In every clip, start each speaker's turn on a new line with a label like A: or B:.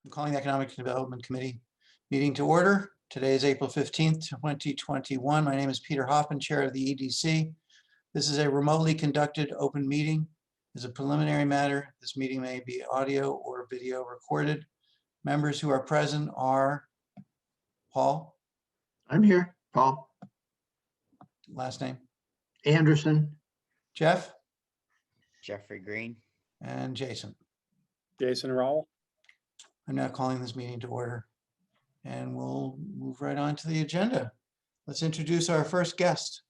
A: I'm calling the Economic Development Committee meeting to order. Today is April 15th, 2021. My name is Peter Hoffman, Chair of the EDC. This is a remotely conducted open meeting. As a preliminary matter, this meeting may be audio or video recorded. Members who are present are Paul.
B: I'm here, Paul.
A: Last name?
B: Anderson.
A: Jeff?
C: Jeffrey Green.
A: And Jason.
D: Jason Rowell.
A: I'm now calling this meeting to order, and we'll move right on to the agenda. Let's introduce our first guest,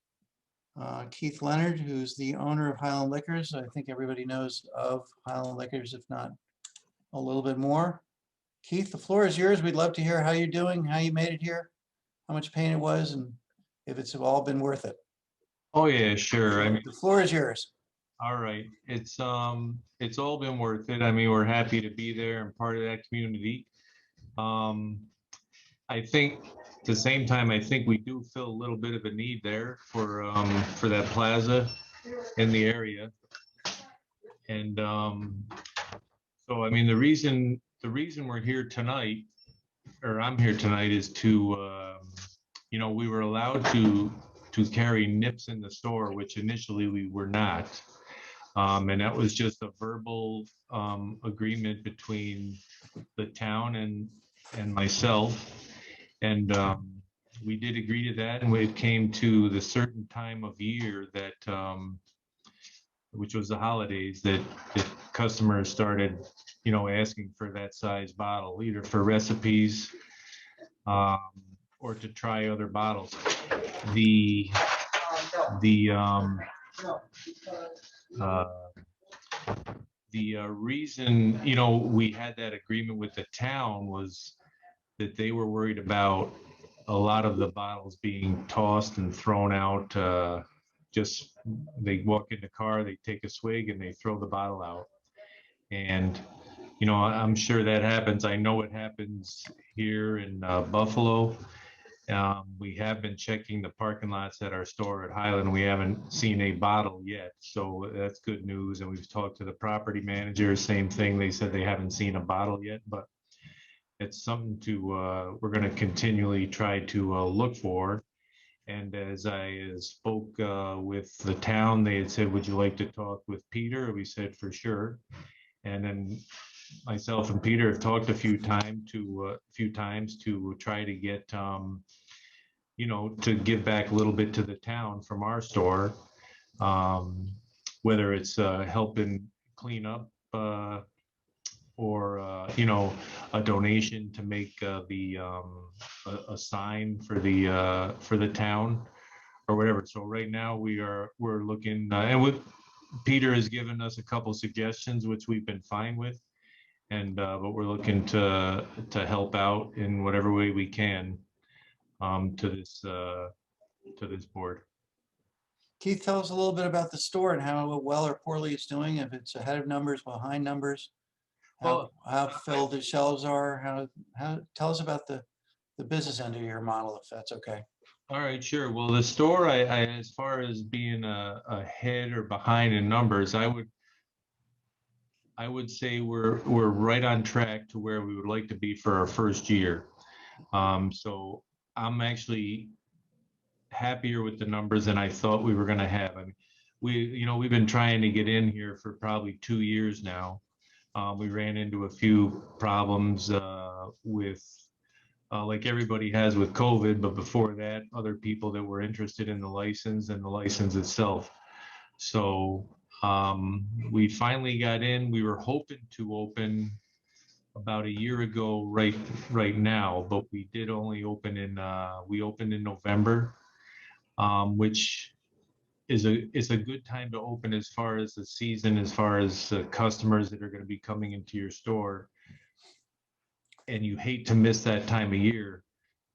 A: Keith Leonard, who's the owner of Highland Liquors. I think everybody knows of Highland Liquors, if not a little bit more. Keith, the floor is yours. We'd love to hear how you're doing, how you made it here, how much pain it was, and if it's all been worth it.
E: Oh yeah, sure. I mean,
A: the floor is yours.
E: all right. It's all been worth it. I mean, we're happy to be there and part of that community. I think at the same time, I think we do feel a little bit of a need there for that plaza in the area. And so I mean, the reason we're here tonight, or I'm here tonight, is to you know, we were allowed to carry nips in the store, which initially we were not. And that was just a verbal agreement between the town and myself. And we did agree to that. And when it came to the certain time of year that, which was the holidays, that customers started, you know, asking for that size bottle, either for recipes or to try other bottles. The reason, you know, we had that agreement with the town was that they were worried about a lot of the bottles being tossed and thrown out. Just they walk in the car, they take a swig, and they throw the bottle out. And you know, I'm sure that happens. I know it happens here in Buffalo. We have been checking the parking lots at our store at Highland. We haven't seen a bottle yet, so that's good news. And we've talked to the property manager, same thing. They said they haven't seen a bottle yet, but it's something to we're going to continually try to look for. And as I spoke with the town, they had said, "Would you like to talk with Peter?" We said, "For sure." And then myself and Peter have talked a few times to try to get you know, to give back a little bit to the town from our store, whether it's helping clean up or you know, a donation to make a sign for the town or whatever. So right now we're looking and with Peter has given us a couple suggestions, which we've been fine with. And but we're looking to help out in whatever way we can to this board.
A: Keith, tell us a little bit about the store and how well or poorly it's doing, if it's ahead of numbers, behind numbers, how filled the shelves are, how tell us about the business end of your model, if that's okay.
E: All right, sure. Well, the store, I as far as being ahead or behind in numbers, I would say we're right on track to where we would like to be for our first year. So I'm actually happier with the numbers than I thought we were going to have. I mean, we've been trying to get in here for probably 2 years now. We ran into a few problems with like everybody has with COVID, but before that, other people that were interested in the license and the license itself. So we finally got in. We were hoping to open about a year ago right now, but we did only open we opened in November, which is a good time to open as far as the season, as far as customers that are going to be coming into your store. And you hate to miss that time of year,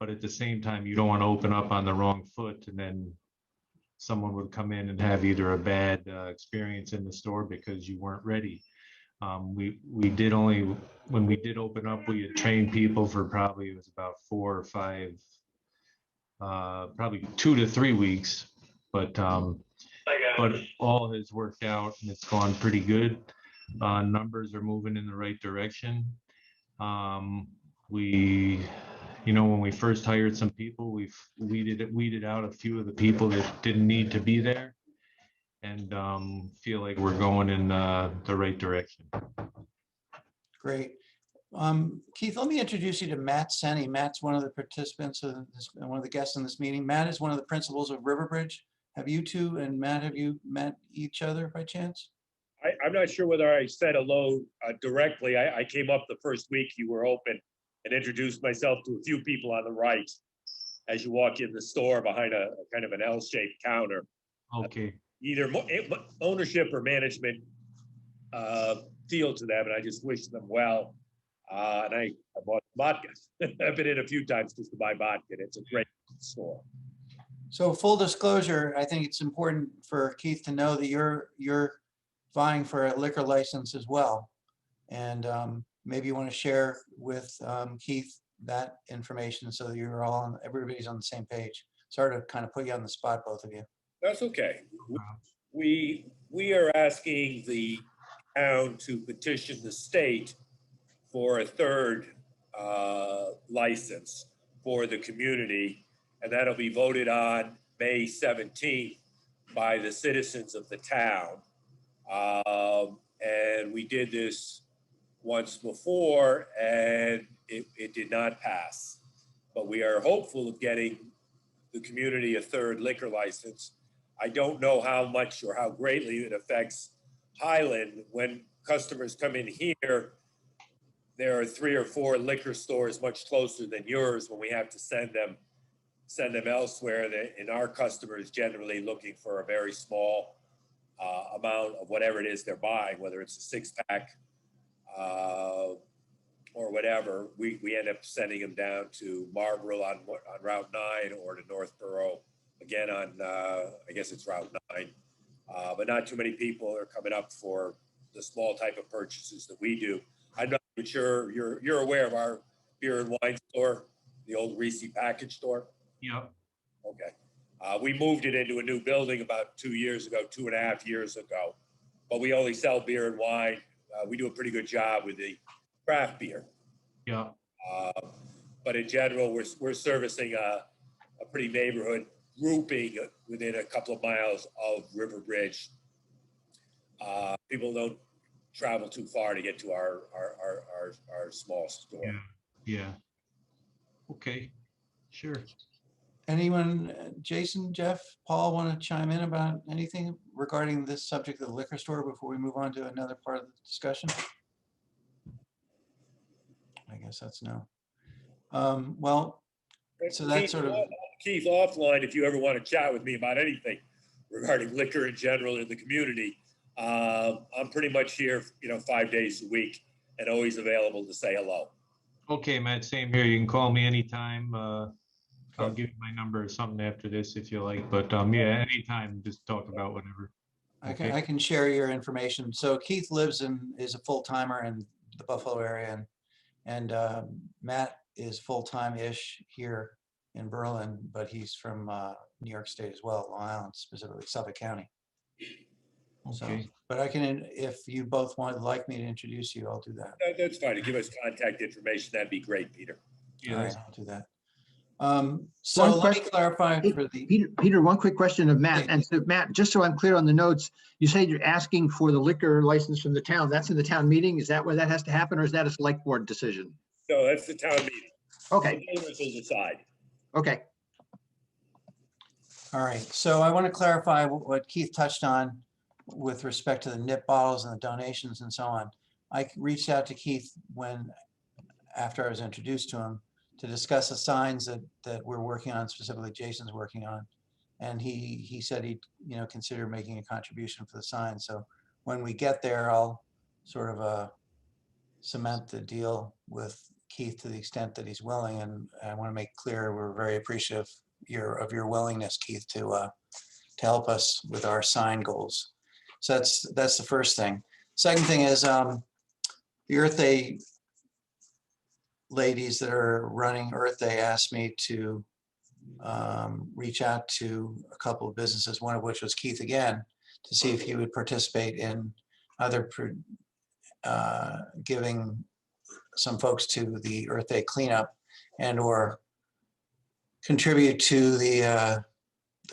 E: but at the same time, you don't want to open up on the wrong foot and then someone would come in and have either a bad experience in the store because you weren't ready. We did only, when we did open up, we had trained people for probably, it was about 4 or 5, probably 2 to 3 weeks, but all has worked out and it's gone pretty good. Numbers are moving in the right direction. We, when we first hired some people, we've weeded out a few of the people that didn't need to be there, and feel like we're going in the right direction.
A: Great. Keith, let me introduce you to Matt Senni. Matt's one of the participants of this, one of the guests in this meeting. Matt is one of the principals of Riverbridge. Have you two and Matt, have you met each other by chance?
F: I'm not sure whether I said hello directly. I came up the first week you were open and introduced myself to a few people on the right as you walk in the store behind a kind of an L-shaped counter.
E: Okay.
F: Either ownership or management feel to them, and I just wish them well. And I bought vodka. I've been in a few times just to buy vodka. It's a great store.
A: So full disclosure, I think it's important for Keith to know that you're vying for a liquor license as well. And maybe you want to share with Keith that information so that you're all everybody's on the same page. Sorry to kind of put you on the spot, both of you.
F: That's okay. We are asking the town to petition the state for a third license for the community, and that'll be voted on May 17th by the citizens of the town. And we did this once before, and it did not pass. But we are hopeful of getting the community a third liquor license. I don't know how much or how greatly it affects Highland. When customers come in here, there are 3 or 4 liquor stores much closer than yours when we have to send them elsewhere. And our customers generally looking for a very small amount of whatever it is they're buying, whether it's a 6-pack or whatever. We end up sending them down to Marlborough on Route 9 or to Northborough, again on, I guess it's Route 9. But not too many people are coming up for the small type of purchases that we do. I'm not even sure you're aware of our beer and wine store, the old Reese package store.
E: Yeah.
F: Okay. We moved it into a new building about 2 years ago, 2.5 years ago, but we only sell beer and wine. We do a pretty good job with the craft beer.
E: Yeah.
F: But in general, we're servicing a pretty neighborhood grouping within a couple of miles of Riverbridge. People don't travel too far to get to our small store.
E: Yeah. Okay. Sure.
A: Anyone, Jason, Jeff, Paul, want to chime in about anything regarding this subject of the liquor store before we move on to another part of the discussion? I guess that's no. Well, so that's sort of
F: Keith, offline, if you ever want to chat with me about anything regarding liquor in general in the community, I'm pretty much here, 5 days a week and always available to say hello.
E: Okay, Matt, same here. You can call me anytime. I'll give you my number or something after this if you like, but yeah, anytime, just talk about whatever.
A: I can share your information. So Keith is a full-timer in the Buffalo area, and Matt is full-time-ish here in Berlin, but he's from New York State as well, Long Island, specifically Suffolk County. So,
E: Okay.
A: but I can, if you both like me to introduce you, I'll do that.
F: That's fine. To give us contact information, that'd be great, Peter.
E: Yeah,
A: All
E: that's
A: right, I'll do that. So
B: One
A: let me
B: question-
A: clarify for the,
B: Peter, one quick question of Matt.
A: Yeah.
B: And so Matt, just so I'm clear on the notes, you say you're asking for the liquor license from the town. That's in the town meeting. Is that where that has to happen, or is that a select board decision?
F: So that's the town meeting.
B: Okay,
F: The owners will decide.
B: okay.
A: all right. So I want to clarify what Keith touched on with respect to the nip bottles and the donations and so on. I reached out to Keith after I was introduced to him, to discuss the signs that we're working on, specifically Jason's working on. And he said he'd consider making a contribution for the sign. So when we get there, I'll sort of cement the deal with Keith to the extent that he's willing. And I want to make clear we're very appreciative of your willingness, Keith, to help us with our sign goals. So that's the first thing. Second thing is the Earth Day ladies that are running Earth Day asked me to reach out to a couple of businesses, one of which was Keith again, to see if he would participate in either giving some folks to the Earth Day cleanup and or contribute to the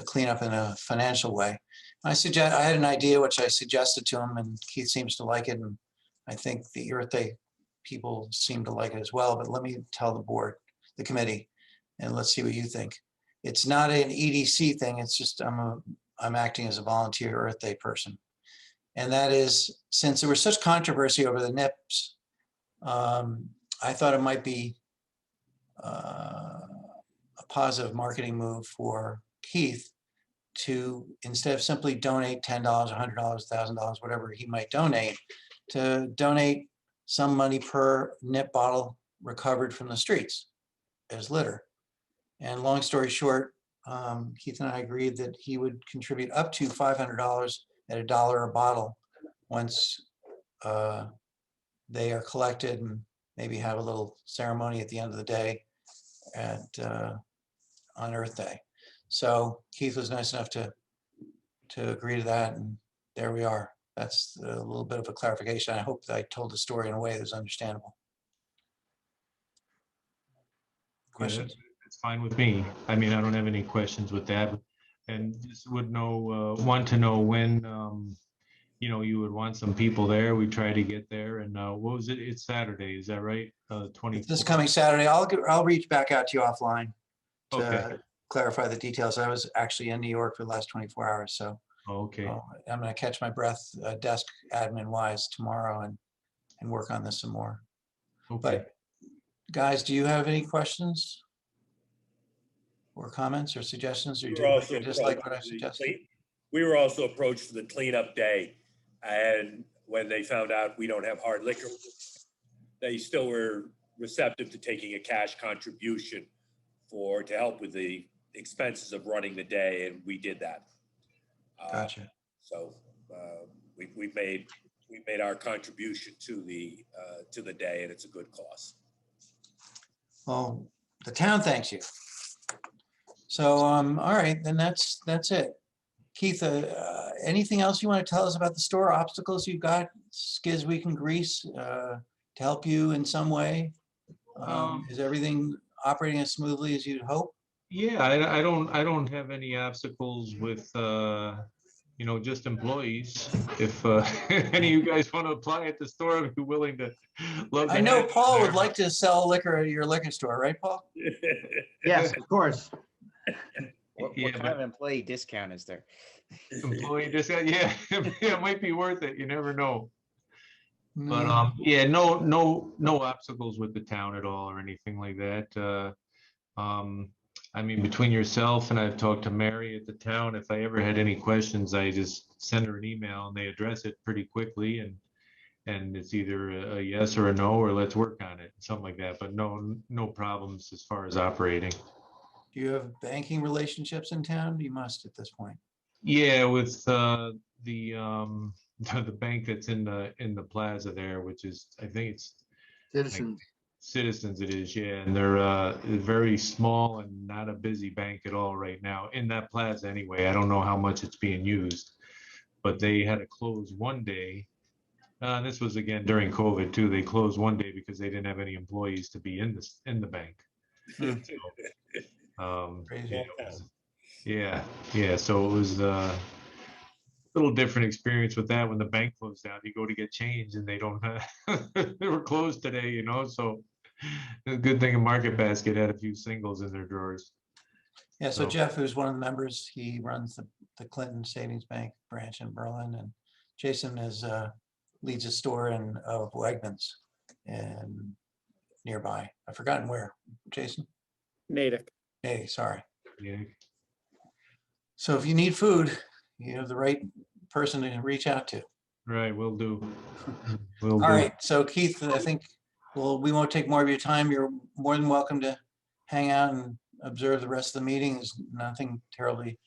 A: cleanup in a financial way. I had an idea which I suggested to him, and Keith seems to like it, and I think the Earth Day people seem to like it as well. But let me tell the board, the committee, and let's see what you think. It's not an EDC thing. It's just I'm acting as a volunteer Earth Day person, and that is, since there was such controversy over the NIPS, I thought it might be a positive marketing move for Keith to, instead of simply donate $10, $100, $1,000, whatever he might donate, to donate some money per nip bottle recovered from the streets as litter. And long story short, Keith and I agreed that he would contribute up to $500 at $1 a bottle once they are collected, and maybe have a little ceremony at the end of the day on Earth Day. So Keith was nice enough to agree to that, and there we are. That's a little bit of a clarification. I hope that I told the story in a way that's understandable. Questions?
E: It's fine with me. I mean, I don't have any questions with that, and just would want to know when, you would want some people there. We try to get there, and what was it? It's Saturday, is that right? 24th.
A: This coming Saturday, I'll reach back out to you offline to
E: Okay.
A: clarify the details. I was actually in New York for the last 24 hours, so
E: Okay.
A: I'm going to catch my breath desk admin wise tomorrow and work on this some more.
E: Okay.
A: But guys, do you have any questions or comments or suggestions, or
F: We
A: do
F: were
A: you
F: also
A: just like what I
F: approached the
A: suggested?
F: We were also approached for the cleanup day, and when they found out we don't have hard liquor, they still were receptive to taking a cash contribution to help with the expenses of running the day, and we did that.
A: Gotcha.
F: So we made our contribution to the day, and it's a good cause.
A: Well, the town thanks you. So, all right, then that's it. Keith, anything else you want to tell us about the store, obstacles you've got, skids we can grease to help you in some way? Is everything operating as smoothly as you'd hope?
E: Yeah, I don't have any obstacles with, just employees. If any of you guys want to apply at the store, I'd be willing to. Love to
A: I know
E: have you
A: Paul would
E: there.
A: like to sell liquor at your liquor store, right, Paul?
B: Yes, of course.
C: What
E: Yeah,
C: kind
E: but-
C: of employee discount is there?
E: Employee discount, yeah, it might be worth it. You never know. But
A: Mm,
E: yeah, no obstacles with the town at all or anything like that. I mean, between yourself and I've talked to Mary at the town, if I ever had any questions, I just send her an email and they address it pretty quickly, and it's either a yes or a no, or let's work on it, something like that. But no problems as far as operating.
A: Do you have banking relationships in town? You must at this point.
E: Yeah, with the bank that's in the plaza there, which is, I think it's
B: Citizens.
E: Citizens, it is, yeah, and they're very small and not a busy bank at all right now in that plaza anyway. I don't know how much it's being used, but they had to close one day. This was again during COVID too. They closed one day because they didn't have any employees to be in the bank.
A: Hmm.
E: So,
A: Crazy.
E: it was- yeah. So it was a little different experience with that when the bank closed down. You go to get change and they don't. They were closed today, so a good thing a Market Basket had a few singles in their drawers.
A: Yeah, so
E: So-
A: Jeff, who's one of the members, he runs the Clinton Savings Bank branch in Berlin, and Jason leads a store of Wegmans and nearby. I've forgotten where. Jason?
D: Natick.
A: Hey, sorry.
E: Yeah.
A: So if you need food, you have the right person to reach out to.
E: Right, will do. Will
A: All
E: do.
A: right, so Keith, I think, we won't take more of your time. You're more than welcome to hang out and observe the rest of the meeting. There's nothing terribly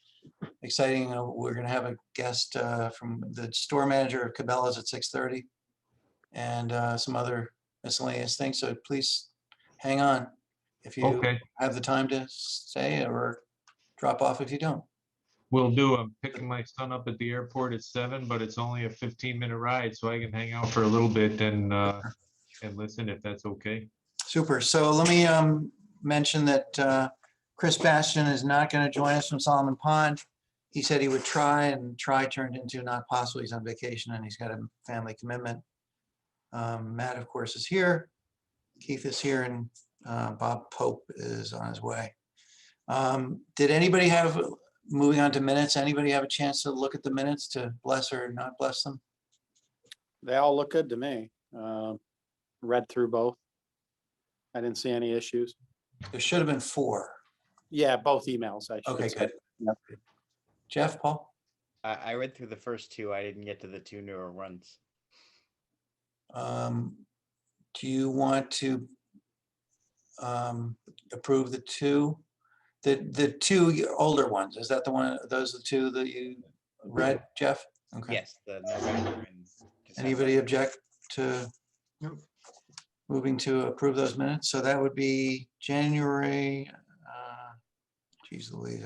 A: exciting. We're gonna have a guest from the store manager of Cabela's at 6:30 and some other miscellaneous things. So please hang on if you
E: Okay,
A: have the time to stay, or drop off if you don't.
E: will do. I'm picking my son up at the airport at 7, but it's only a 15-minute ride, so I can hang out for a little bit and and listen if that's okay.
A: Super. So let me mention that Chris Bastian is not going to join us from Solomon Pond. He said he would try, and try turned into not possible. He's on vacation and he's got a family commitment. Matt, of course, is here. Keith is here, and Bob Pope is on his way. Did anybody have, moving on to minutes, anybody have a chance to look at the minutes to bless or not bless them?
D: They all look good to me. Read through both. I didn't see any issues.
A: There should have been 4.
D: Yeah, both emails. I should
A: Okay,
D: say.
A: good.
D: Yep.
A: Jeff, Paul?
C: I read through the first 2. I didn't get to the 2 newer ones.
A: Do you want to approve the 2? The 2 older ones, is that the one, those are the 2 that you read, Jeff? Okay.
C: Yes, the November and December.
A: Anybody object to
B: Nope.
A: moving to approve those minutes? So that would be January, geez Louise,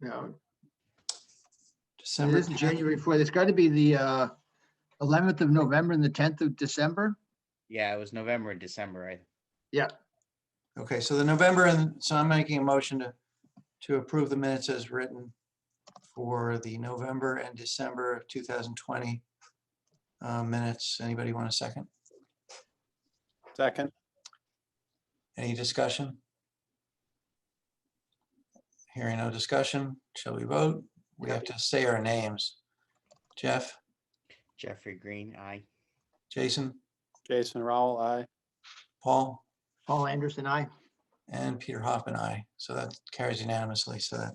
B: No, it
A: December.
B: isn't
A: 10th.
B: January 4th. It's got to be the 11th of November and the 10th of December.
C: Yeah, it was November and December.
B: Yeah,
A: Okay, so the November, and so I'm making a motion to approve the minutes as written for the November and December of 2020 minutes. Anybody want a second?
D: Second.
A: Any discussion? Hearing no discussion, shall we vote? We have to say our names. Jeff,
C: Jeffrey Green, aye.
A: Jason,
D: Jason Rowell, aye.
A: Paul,
B: Paul Anderson, aye.
A: and Peter Hoffman, aye. So that carries unanimously, so that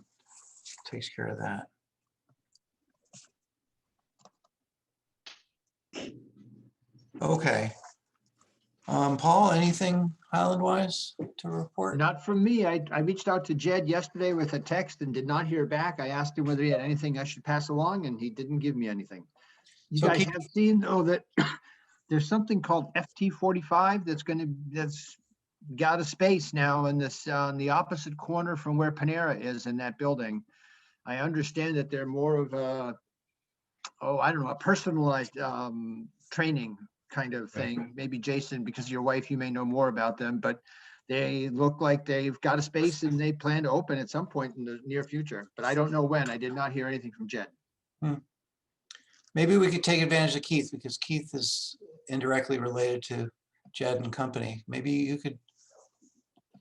A: takes care of that. Okay. Paul, anything Highland-wise to report?
B: Not from me. I reached out to Jed yesterday with a text and did not hear back. I asked him whether he had anything I should pass along, and he didn't give me anything. You
A: So
B: guys
A: keep-
B: have seen, though, that there's something called FT45 that's got a space now in this, on the opposite corner from where Panera is in that building. I understand that they're more of a, I don't know, a personalized training kind of thing. Maybe Jason, because of your wife, you may know more about them, but they look like they've got a space and they plan to open at some point in the near future, but I don't know when. I did not hear anything from Jed.
A: Maybe we could take advantage of Keith, because Keith is indirectly related to Jed and company. Maybe you could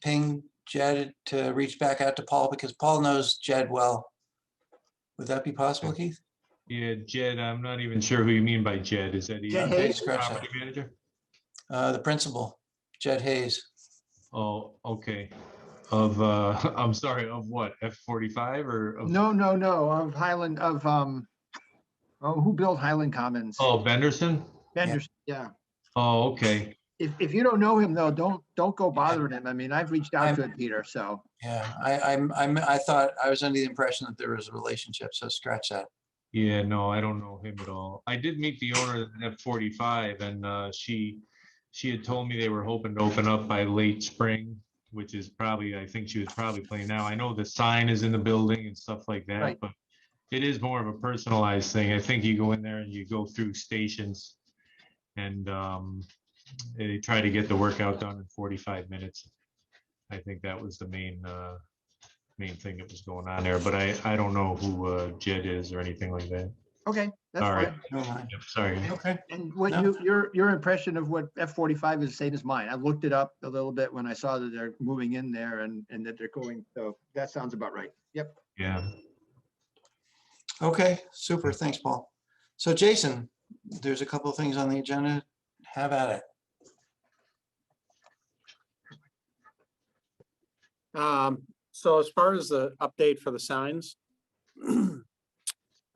A: ping Jed to reach back out to Paul, because Paul knows Jed well. Would that be possible, Keith?
E: Yeah, Jed, I'm not even sure who you mean by Jed. Is that
B: Jed
A: Okay,
B: Hayes?
A: scratch that.
E: property manager?
A: The principal, Jed Hayes.
E: Oh, okay. Of, I'm sorry, of what? F45 or? of-
B: No, of Highland, who built Highland Commons?
E: Oh, Benderson?
B: Vendors, yeah.
E: Oh, okay.
B: If you don't know him, though, don't go bothering him. I mean, I've reached out to him, Peter, so.
A: Yeah, I thought, I was under the impression that there was a relationship, so scratch that.
E: Yeah, no, I don't know him at all. I did meet the owner of F45, and she had told me they were hoping to open up by late spring, which is probably, I think she was probably playing now. I know the sign is in the building and stuff like that,
B: Right.
E: but it is more of a personalized thing. I think you go in there and you go through stations, and they try to get the workout done in 45 minutes. I think that was the main thing that was going on there, but I don't know who Jed is or anything like that.
B: Okay, that's
E: All right.
B: fine.
A: No mind.
E: Yep, sorry.
A: Okay,
B: And what
A: No.
B: your impression of what F45 is the same as mine. I looked it up a little bit when I saw that they're moving in there and that they're going, so that sounds about right. Yep.
E: Yeah.
A: okay, super, thanks, Paul. So Jason, there's a couple of things on the agenda. Have at it.
D: So as far as the update for the signs,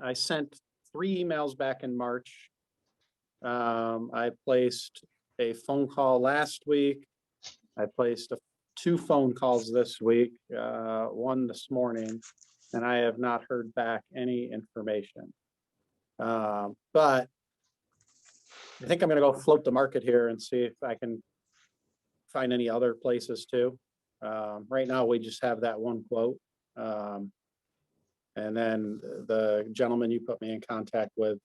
D: I sent 3 emails back in March. I placed a phone call last week. I placed 2 phone calls this week, 1 this morning, and I have not heard back any information. But I think I'm gonna go float the market here and see if I can find any other places too. Right now, we just have that 1 quote. And then the gentleman you put me in contact with,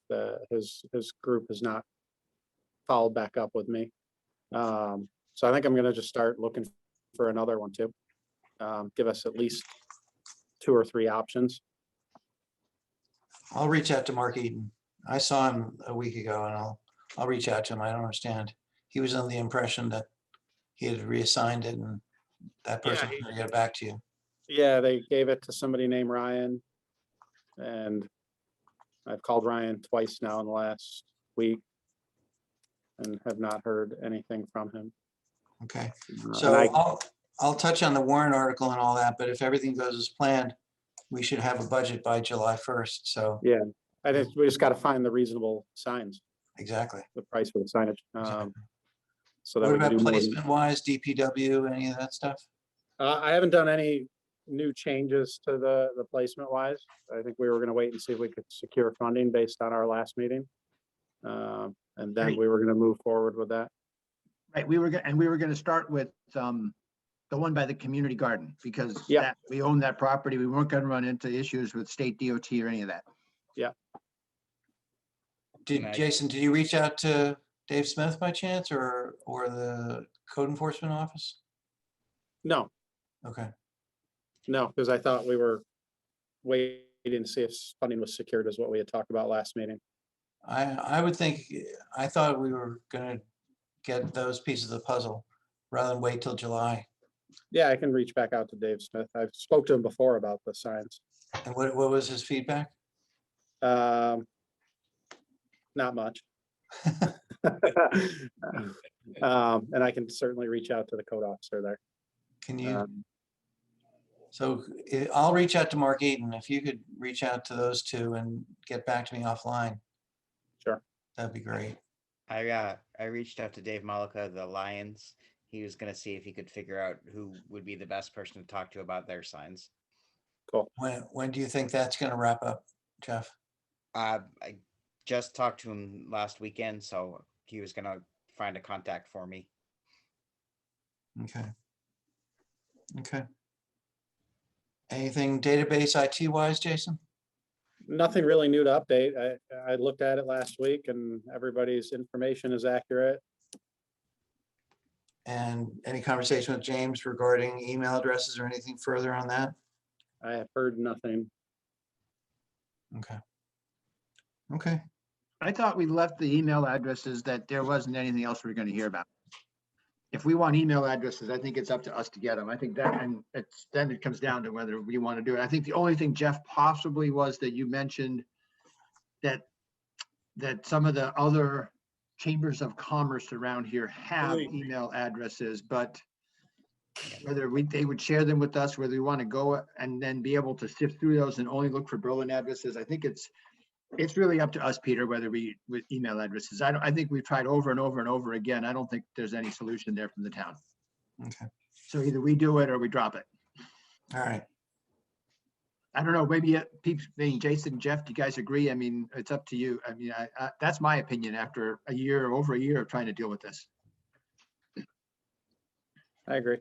D: his group has not followed back up with me. So I think I'm gonna just start looking for another one too. Give us at least 2 or 3 options.
A: I'll reach out to Mark Eaton. I saw him a week ago and I'll reach out to him. I don't understand. He was under the impression that he had reassigned it and that
D: Yeah,
A: person was gonna get back to you.
D: Yeah, they gave it to somebody named Ryan. And I've called Ryan twice now in the last week and have not heard anything from him.
A: Okay,
D: And
A: so I'll touch on the warrant article and all that, but if everything goes as planned, we should have a budget by July 1st. So
D: Yeah, we just got to find the reasonable signs,
A: exactly.
D: the price for the signage.
A: Exactly.
D: So that
A: What
D: we can
A: about
D: do more than-
A: placement wise, DPW, any of that stuff?
D: I haven't done any new changes to the placement wise. I think we were gonna wait and see if we could secure funding based on our last meeting. And then
B: Great.
D: we were gonna move forward with that.
B: Right, we were gonna start with the one by the community garden, because
D: Yeah.
B: that, we own that property. We weren't gonna run into issues with state DOT or any of that.
C: Nice.
A: Jason, did you reach out to Dave Smith by chance or the code enforcement office?
D: No,
A: Okay,
D: no, because I thought we were waiting to see if funding was secured is what we had talked about last meeting.
A: I would think, I thought we were gonna get those pieces of the puzzle rather than wait till July.
D: Yeah, I can reach back out to Dave Smith. I've spoke to him before about the signs.
A: And what was his feedback?
D: Not much. And I can certainly reach out to the code officer there.
A: Can you,
D: Um,
A: so I'll reach out to Mark Eaton. If you could reach out to those two and get back to me offline.
D: Sure.
A: That'd be great.
C: I reached out to Dave Malika, the Lions. He was gonna see if he could figure out who would be the best person to talk to about their signs.
A: When do you think that's gonna wrap up, Jeff?
C: I just talked to him last weekend, so he was gonna find a contact for me.
A: Okay. Okay. Anything database IT wise, Jason?
D: Nothing really new to update. I looked at it last week and everybody's information is accurate.
A: And any conversation with James regarding email addresses or anything further on that?
D: I have heard nothing.
A: Okay. Okay,
B: I thought we left the email addresses that there wasn't anything else we were gonna hear about. If we want email addresses, I think it's up to us to get them. I think that, and then it comes down to whether we want to do it. I think the only thing, Jeff, possibly was that you mentioned that some of the other chambers of commerce around here have
F: Right.
B: email addresses, but whether they would share them with us, whether we want to go and then be able to sift through those and only look for Berlin addresses, I think it's really up to us, Peter, whether with email addresses. I think we've tried over and over and over again. I don't think there's any solution there from the town.
A: okay,
B: So either we do it or we drop it.
A: all right.
B: I don't know, maybe Jason and Jeff, do you guys agree? I mean, it's up to you. I mean, that's my opinion after over a year of trying to deal with this.
D: I agree.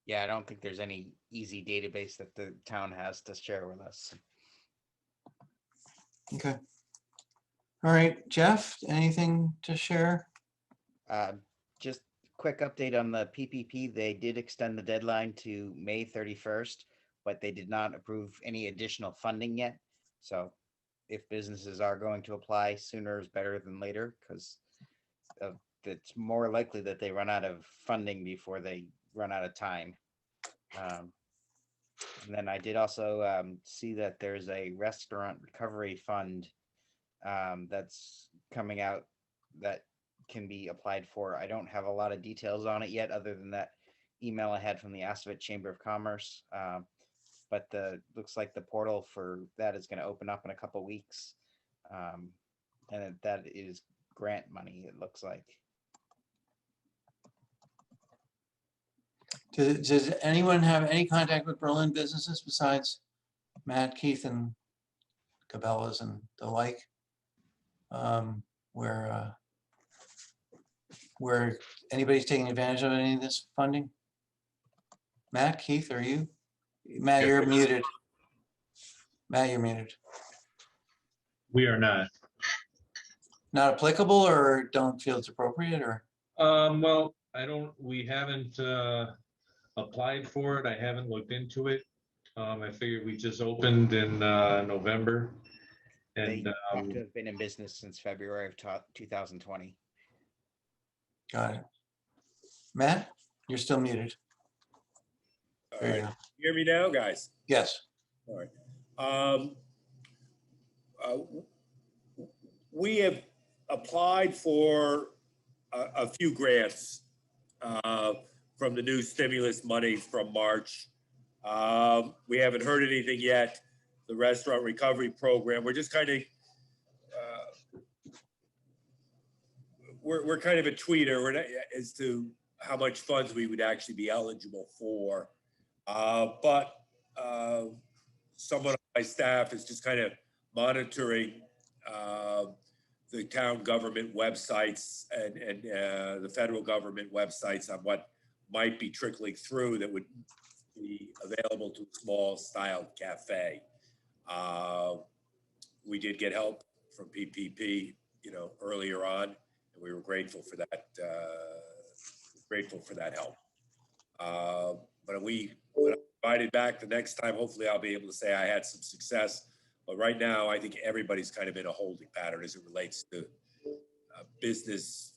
C: Yeah, I don't think there's any easy database that the town has to share with us.
A: Okay. All right, Jeff, anything to share?
C: Just quick update on the PPP. They did extend the deadline to May 31st, but they did not approve any additional funding yet. So if businesses are going to apply, sooner is better than later, because it's more likely that they run out of funding before they run out of time. And then I did also see that there's a restaurant recovery fund that's coming out that can be applied for. I don't have a lot of details on it yet, other than that email I had from the Assabet Chamber of Commerce. But looks like the portal for that is going to open up in a couple weeks, and that is grant money, it looks like.
A: Does anyone have any contact with Berlin businesses besides Matt, Keith, and Cabela's and the like? Where anybody's taking advantage of any of this funding? Matt, Keith, are you? Matt, you're muted. Matt, you're muted.
E: We are not.
A: Not applicable or don't feel it's appropriate or?
E: Well, we haven't applied for it. I haven't looked into it. I figured we just opened in November.
C: They
E: And
C: have to have been in business since February of 2020.
A: Got it. Matt, you're still muted.
F: All
A: There you
F: right.
A: go.
F: Hear me now, guys?
A: Yes.
F: All right. We have applied for a few grants from the new stimulus money from March. We haven't heard anything yet. The restaurant recovery program, we're just kind of, we're kind of a tweeter as to how much funds we would actually be eligible for. But someone on my staff is just kind of monitoring the town government websites and the federal government websites on what might be trickling through that would be available to a small style cafe. We did get help from PPP, earlier on, and we were grateful for that. Help. But when I'm invited back the next time, hopefully I'll be able to say I had some success. But right now, I think everybody's kind of in a holding pattern as it relates to business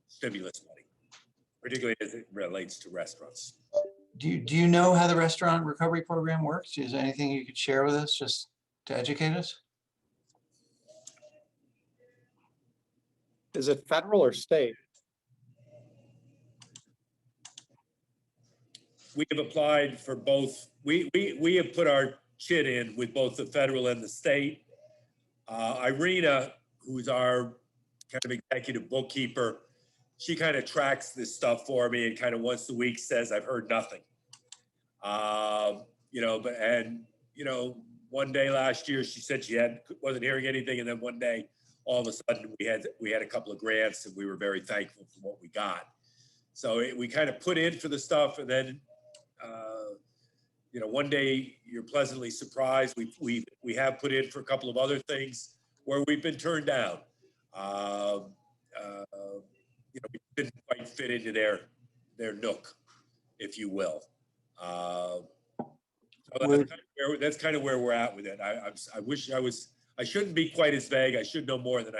F: stimulus money, particularly as it relates to restaurants.
A: Do you know how the restaurant recovery program works? Is there anything you could share with us just to educate us?
D: Is it federal or state?
F: We have applied for both. We have put our chit in with both the federal and the state. Irina, who's our kind of executive bookkeeper, she kind of tracks this stuff for me and kind of once a week says, I've heard nothing. One day last year, she said she wasn't hearing anything. And then one day, all of a sudden we had a couple of grants and we were very thankful for what we got. So we kind of put in for the stuff and then, one day you're pleasantly surprised. We have put in for a couple of other things where we've been turned down. We didn't quite fit into their nook, if you will. So that's kind of where we're at with it. I wish I shouldn't be quite as vague. I should know more than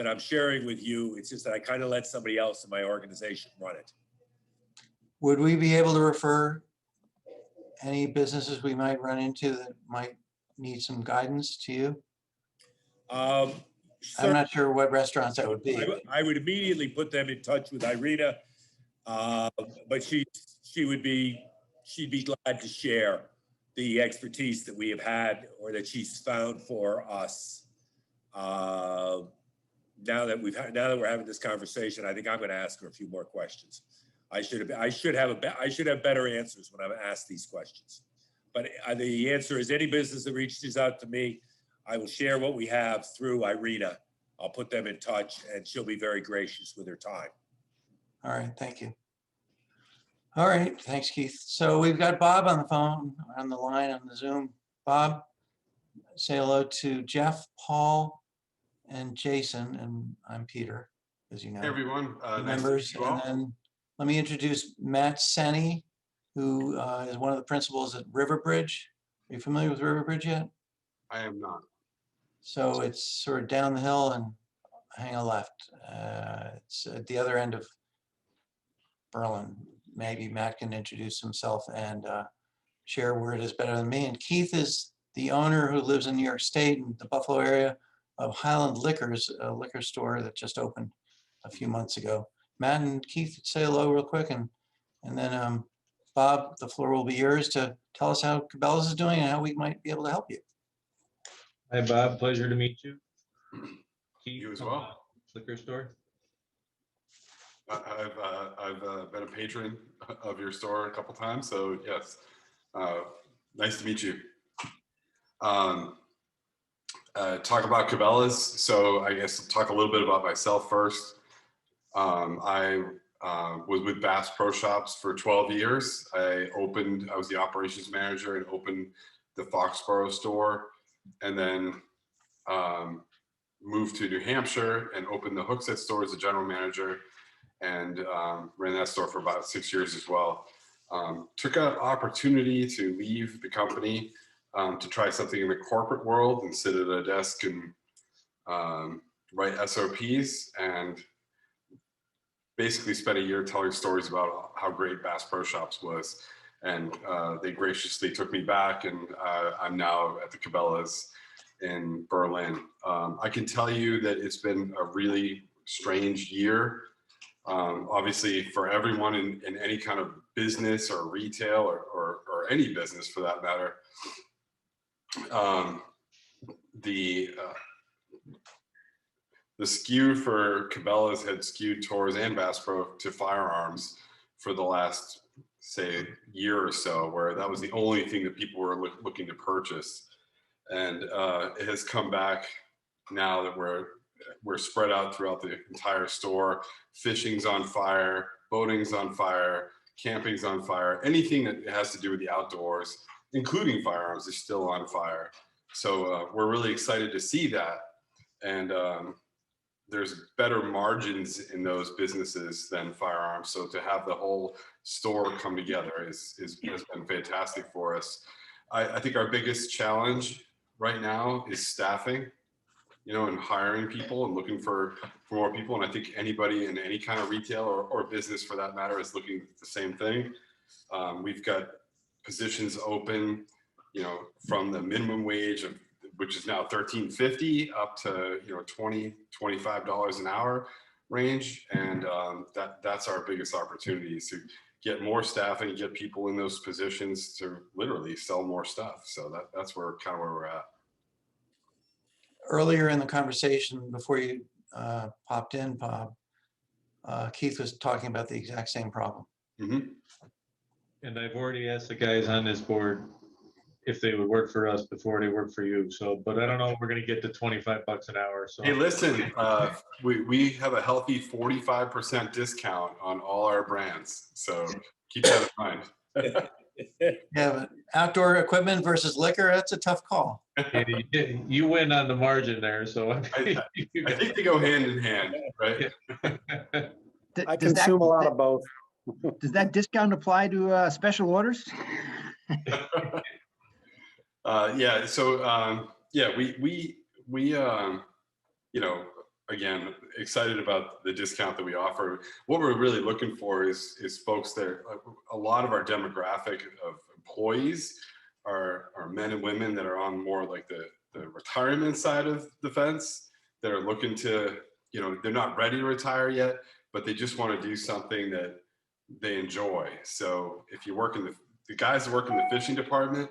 F: I'm sharing with you. It's just that I kind of let somebody else in my organization run it.
A: Would we be able to refer any businesses we might run into that might need some guidance to you? I'm not sure what restaurants that would be.
F: I would immediately put them in touch with Irina, but she'd be glad to share the expertise that we have had or that she's found for us. Now that we're having this conversation, I think I'm going to ask her a few more questions. I should have better answers when I'm asked these questions. But the answer is any business that reaches out to me, I will share what we have through Irina. I'll put them in touch and she'll be very gracious with her time.
A: All right, thank you. All right, thanks, Keith. So we've got Bob on the phone, on the line, on the Zoom. Bob, say hello to Jeff, Paul, and Jason, and I'm Peter, as you know.
G: Hey everyone,
A: Members,
G: nice to meet you all.
A: and then let me introduce Matt Senni, who is one of the principals at Riverbridge. Are you familiar with Riverbridge yet?
G: I am not.
A: So it's sort of down the hill and hang a left. It's at the other end of Berlin. Maybe Matt can introduce himself and share where it is better than me. And Keith is the owner who lives in New York State in the Buffalo area of Highland Liquors, a liquor store that just opened a few months ago. Matt and Keith, say hello real quick, and then Bob, the floor will be yours to tell us how Cabela's is doing and how we might be able to help you.
E: Hi, Bob. Pleasure to meet you. Keith,
G: You as well.
E: Liquor store.
G: I've been a patron of your store a couple times, so yes, nice to meet you. Talk about Cabela's. So I guess I'll talk a little bit about myself first. I was with Bass Pro Shops for 12 years. I was the operations manager and opened the Foxborough store, and then moved to New Hampshire and opened the Hooksett store as a general manager. and ran that store for about 6 years as well. Took an opportunity to leave the company to try something in the corporate world and sit at a desk and write SOPs, and basically spent a year telling stories about how great Bass Pro Shops was. And they graciously took me back, and I'm now at the Cabela's in Berlin. I can tell you that it's been a really strange year. Obviously, for everyone in any kind of business or retail or any business for that matter, the skew for Cabela's had skewed towards, and Bass Pro, to firearms for the last, say, year or so, where that was the only thing that people were looking to purchase. And it has come back now that we're spread out throughout the entire store. Fishing's on fire, boating's on fire, camping's on fire. Anything that has to do with the outdoors, including firearms, is still on fire. So we're really excited to see that. And there's better margins in those businesses than firearms. So to have the whole store come together has been fantastic for us. I think our biggest challenge right now is staffing, and hiring people and looking for more people. And I think anybody in any kind of retail or business for that matter is looking at the same thing. We've got positions open, from the minimum wage of, which is now $13.50 up to $20, $25 an hour range, and that's our biggest opportunity, is to get more staffing, get people in those positions to literally sell more stuff. So that's kind of where we're at.
A: Earlier in the conversation, before you popped in, Bob, Keith was talking about the exact same problem.
G: Mm-hmm.
E: And I've already asked the guys on this board if they would work for us before they work for you. So, but I don't know if we're going to get to $25 an hour. So
G: Hey, listen, we have a healthy 45% discount on all our brands. So keep that in mind.
A: Yeah, but outdoor equipment versus liquor, that's a tough call.
E: you win on the margin there. So
G: I think they go hand in hand, right?
D: I consume a lot of both.
B: Does that discount apply to special orders?
G: Yeah. So yeah, we again, excited about the discount that we offer. What we're really looking for is folks that a lot of our demographic of employees are men and women that are on more like the retirement side of the fence, that are looking to, they're not ready to retire yet, but they just want to do something that they enjoy. So if you work in the guys that work in the fishing department,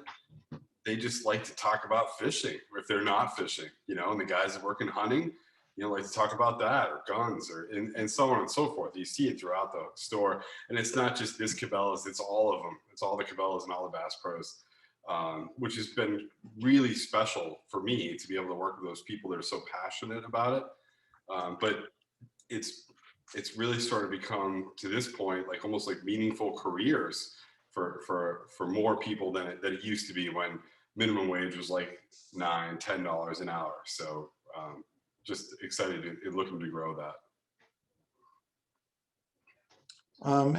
G: they just like to talk about fishing, or if they're not fishing, and the guys that work in hunting, like to talk about that, or guns, and so on and so forth. You see it throughout the store, and it's not just this Cabela's, it's all of them. It's all the Cabela's and all the Bass Pros, which has been really special for me to be able to work with those people that are so passionate about it. But it's really sort of become, to this point, like almost like meaningful careers for more people than it used to be, when minimum wage was like $9, $10 an hour. So just excited and looking to grow that.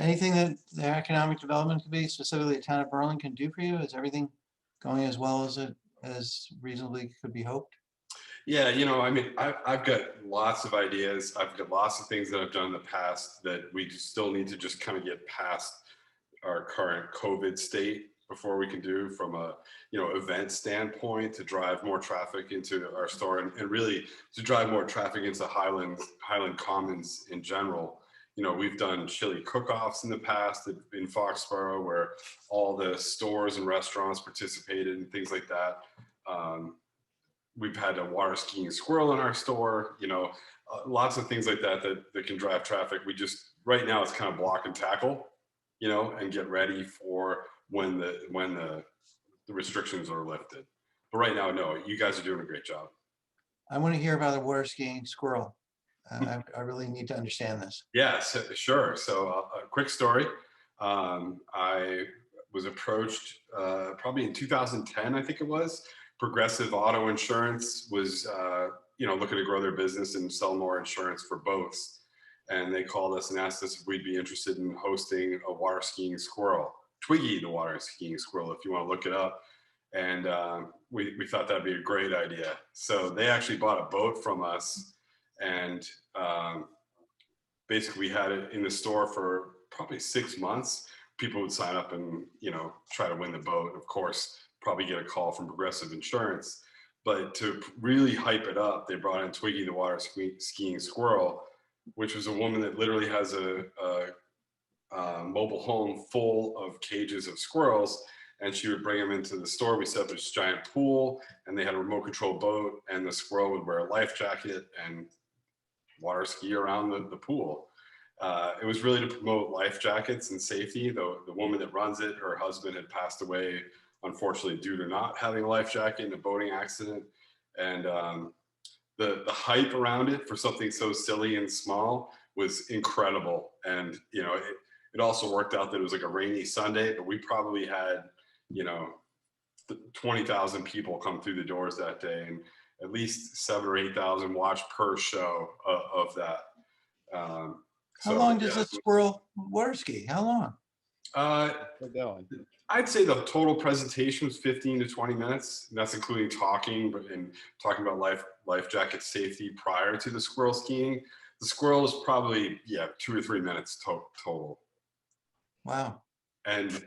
A: Anything that the economic development committee, specifically the town of Berlin, can do for you? Is everything going as well as reasonably could be hoped?
G: Yeah, I mean, I've got lots of ideas. I've got lots of things that I've done in the past that we still need to just kind of get past our current COVID state before we can do, from a event standpoint, to drive more traffic into our store, and really to drive more traffic into Highland Commons in general. We've done chili cook-offs in the past in Foxborough, where all the stores and restaurants participated and things like that. We've had a water skiing squirrel in our store, lots of things like that can drive traffic. We just, right now, it's kind of block and tackle, and get ready for when the restrictions are lifted. But right now, no, you guys are doing a great job.
A: I want to hear about the water skiing squirrel. I really need to understand this.
G: Yes, sure. So a quick story. I was approached probably in 2010, I think it was. Progressive Auto Insurance was, looking to grow their business and sell more insurance for boats. and they called us and asked us if we'd be interested in hosting a water skiing squirrel, Twiggy the water skiing squirrel, if you want to look it up. And we thought that'd be a great idea. So they actually bought a boat from us, and basically we had it in the store for probably 6 months. People would sign up and, you know, try to win the boat. Of course, probably get a call from Progressive Insurance. But to really hype it up, they brought in Twiggy the water skiing squirrel, which was a woman that literally has a mobile home full of cages of squirrels, and she would bring them into the store. We set up this giant pool, and they had a remote control boat, and the squirrel would wear a life jacket and water ski around the pool. It was really to promote life jackets and safety. Though the woman that runs it, her husband had passed away, unfortunately, due to not having a life jacket in a boating accident. And the hype around it for something so silly and small was incredible. And, you know, it also worked out that it was like a rainy Sunday, but we probably had, you know, 20,000 people come through the doors that day, and at least 7,000 or 8,000 watch per show of that.
A: How long does a squirrel water ski? How long?
C: We're going.
G: I'd say the total presentation was 15 to 20 minutes. And that's including talking about life jacket safety prior to the squirrel skiing. The squirrel is probably 2 or 3 minutes total.
A: Wow.
G: And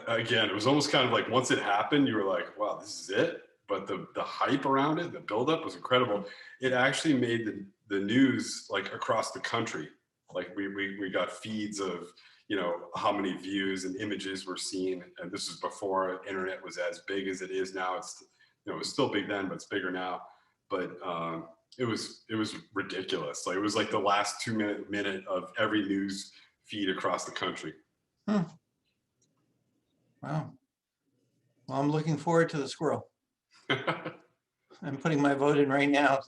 G: again, it was almost kind of like once it happened, you were like, wow, this is it. But the hype around it, the buildup was incredible. It actually made the news like across the country. Like we got feeds of, you know, how many views and images were seen. And this was before internet was as big as it is now. It's, you know, it was still big then, but it's bigger now. But it was ridiculous. Like it was like the last 2 minute of every news feed across the country.
A: Wow. Well, I'm looking forward to the squirrel. I'm putting my vote in right now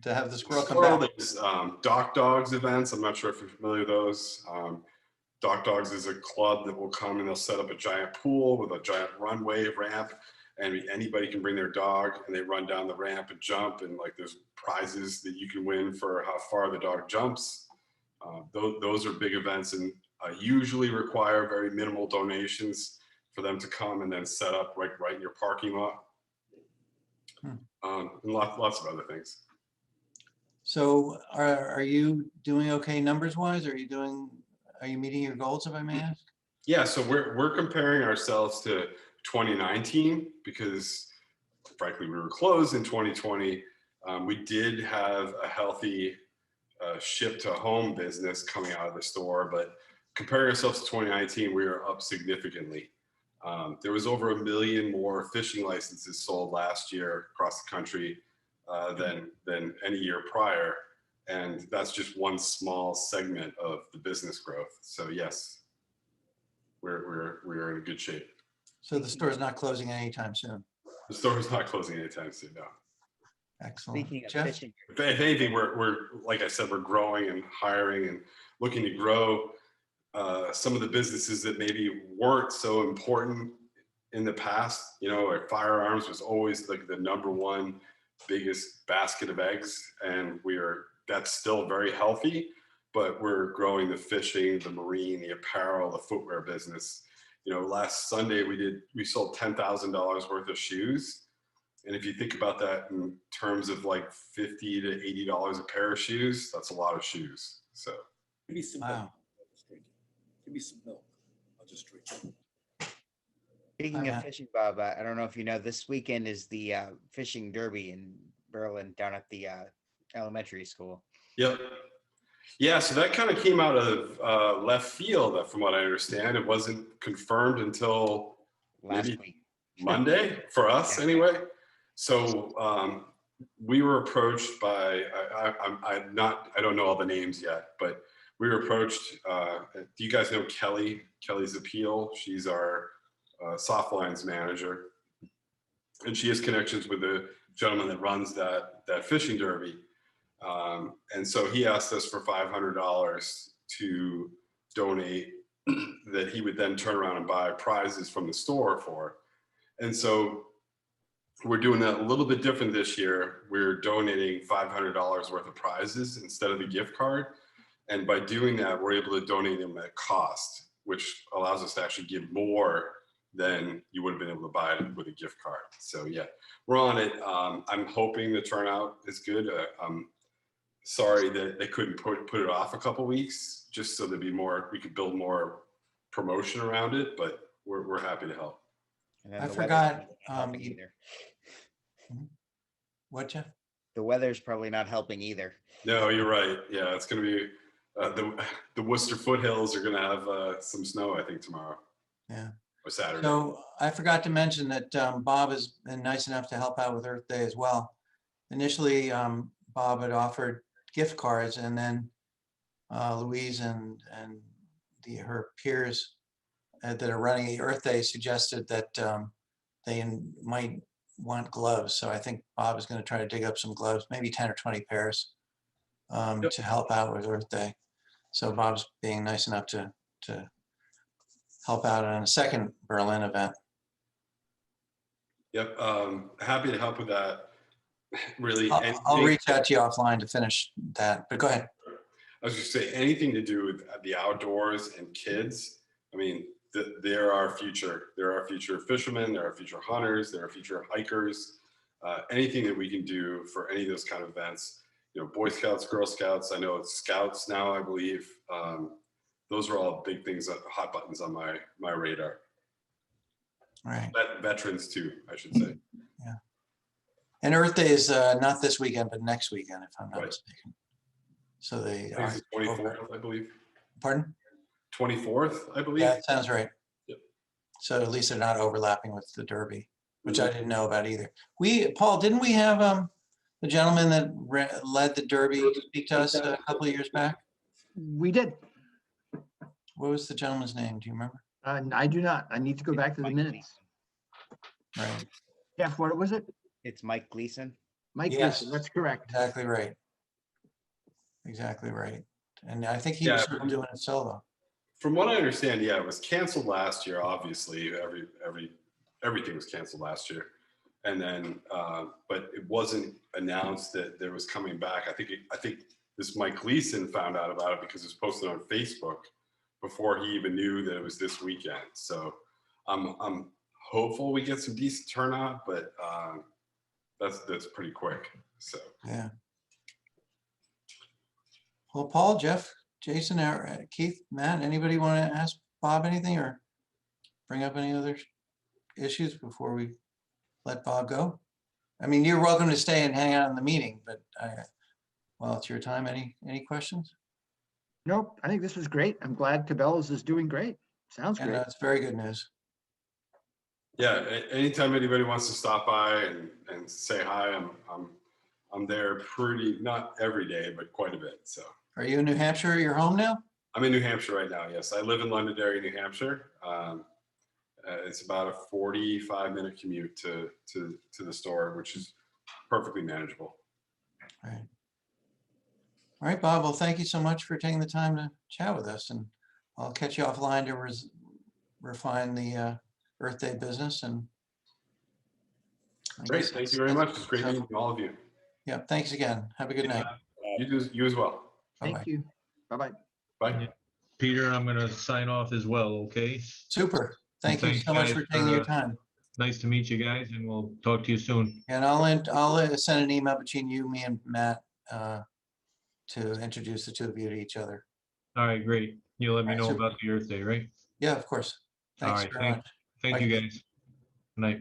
A: to have the squirrel come back.
G: There's Doc Dogs events. I'm not sure if you're familiar with those. Doc Dogs is a club that will come and they'll set up a giant pool with a giant runway ramp, and anybody can bring their dog and they run down the ramp and jump, and like there's prizes that you can win for how far the dog jumps. Those are big events, and usually require very minimal donations for them to come and then set up right in your parking lot. And lots of other things.
A: So are you doing okay numbers wise? Are you meeting your goals, if I may ask?
G: Yeah, so we're comparing ourselves to 2019 because frankly we were closed in 2020. We did have a healthy ship to home business coming out of the store, but comparing ourselves to 2019, we are up significantly. There was over 1 million more fishing licenses sold last year across the country than any year prior. And that's just one small segment of the business growth. So yes, we're in good shape.
A: So the store is not closing anytime soon.
G: The store is not closing anytime soon, no.
A: Excellent.
C: Speaking of
A: Jeff?
C: fishing,
G: If anything, we're like I said, we're growing and hiring and looking to grow some of the businesses that maybe weren't so important in the past. You know, like firearms was always like the #1 biggest basket of eggs, and that's still very healthy, but we're growing the fishing, the marine, the apparel, the footwear business. You know, last Sunday we sold $10,000 worth of shoes. And if you think about that in terms of like $50 to $80 a pair of shoes, that's a lot of shoes. So
F: Give me some
A: Wow.
F: milk. I'll just drink it. Give me some milk. I'll just drink it.
C: speaking
A: Matt.
C: of fishing, Bob, I don't know if you know, this weekend is the fishing derby in Berlin down at the elementary school.
G: yep. Yeah, so that kind of came out of left field, from what I understand. It wasn't confirmed until
C: Last
G: maybe
C: week.
G: Monday for us,
C: Yeah.
G: anyway. So we were approached by I don't know all the names yet, but we were approached. Do you guys know Kelly? Kelly's Appeal. She's our soft lines manager, and she has connections with the gentleman that runs that fishing derby. And so he asked us for $500 to donate that he would then turn around and buy prizes from the store for. And so we're doing that a little bit different this year. We're donating $500 worth of prizes instead of the gift card. And by doing that, we're able to donate them at cost, which allows us to actually give more than you would have been able to buy it with a gift card. So yeah, we're on it. I'm hoping the turnout is good. I'm sorry that they couldn't put it off a couple weeks, just so there'd be more, we could build more promotion around it, but we're happy to help.
C: And then
A: I
C: the weather's
A: forgot,
C: not helping either.
A: What, Jeff?
C: The weather's probably not helping either.
G: No, you're right. Yeah, it's going to be, the Worcester foothills are going to have some snow, I think, tomorrow.
A: Yeah.
G: Or Saturday.
A: So I forgot to mention that Bob has been nice enough to help out with Earth Day as well. Initially, Bob had offered gift cards, and then Louise and her peers that are running the Earth Day suggested that they might want gloves. So I think Bob is going to try to dig up some gloves, maybe 10 or 20 pairs to help out with Earth Day. So Bob's being nice enough to help out on a second Berlin event.
G: Yep, happy to help with that. Really,
A: I'll reach out to you offline to finish that, but go ahead.
G: I was just saying, anything to do with the outdoors and kids. I mean, they're our future. They're our future fishermen. They're our future hunters. They're our future hikers. Anything that we can do for any of those kind of events. You know, Boy Scouts, Girl Scouts. I know it's Scouts now, I believe. Those are all big things, hot buttons on my radar.
A: Right.
G: Veterans too, I should say.
A: Yeah. And Earth Day is not this weekend, but next weekend, if I'm not
G: Right.
A: mistaken. So they
G: I think it's the 24th, I believe.
A: Pardon?
G: 24th, I believe.
A: Yeah, that sounds right.
G: Yep.
A: So at least they're not overlapping with the Derby, which I didn't know about either. Paul, didn't we have the gentleman that led the Derby speak to us a couple of years back?
B: We did.
A: What was the gentleman's name? Do you remember?
B: I do not. I need to go back to the
C: Mike
B: minutes.
A: Right.
B: Jeff, what was it?
C: It's Mike Gleason.
B: Mike
A: Yes.
B: Gleason, that's correct.
A: Exactly right. Exactly right. And I think he
G: Yeah.
A: was sort of doing it solo.
G: From what I understand, yeah, it was canceled last year. Obviously, everything was canceled last year, and then but it wasn't announced that there was coming back. I think this Mike Gleason found out about it because it was posted on Facebook before he even knew that it was this weekend. So I'm hopeful we get some decent turnout, but that's pretty quick. So
A: Yeah. Well, Paul, Jeff, Jason, Keith, Matt, anybody want to ask Bob anything or bring up any other issues before we let Bob go? I mean, you're welcome to stay and hang out in the meeting, but well, it's your time. Any questions?
B: Nope, I think this was great. I'm glad Cabela's is doing great. Sounds
A: And
B: great.
A: that's very good news.
G: yeah, anytime anybody wants to stop by and say hi, I'm there not every day, but quite a bit. So
A: Are you in New Hampshire? You're home now?
G: I'm in New Hampshire right now. Yes, I live in Londonderry, New Hampshire. It's about a 45-minute commute to the store, which is perfectly manageable.
A: Right. All right, Bob. Well, thank you so much for taking the time to chat with us, and I'll catch you offline to refine the Earth Day business. And I
G: Great.
A: guess
G: Thank you very much. It's great
A: so-
G: meeting all of you.
A: Yeah, thanks again. Have a good night.
G: You as well.
A: Bye-bye.
B: Thank you. Bye-bye.
G: Bye.
E: Peter, I'm gonna sign off as well, okay?
A: Super. Thank you
E: Thanks,
A: so much
E: guys,
A: for taking your
E: for,
A: time.
E: Nice to meet you guys, and we'll talk to you soon.
A: And I'll send an email between you, me, and Matt to introduce the two of you to each other.
E: All right, great. You'll let me
A: All right,
E: know
A: super.
E: about the Earth Day, right?
A: Yeah, of course. Thanks
E: right,
A: very much.
E: Thank you, guys. Good night.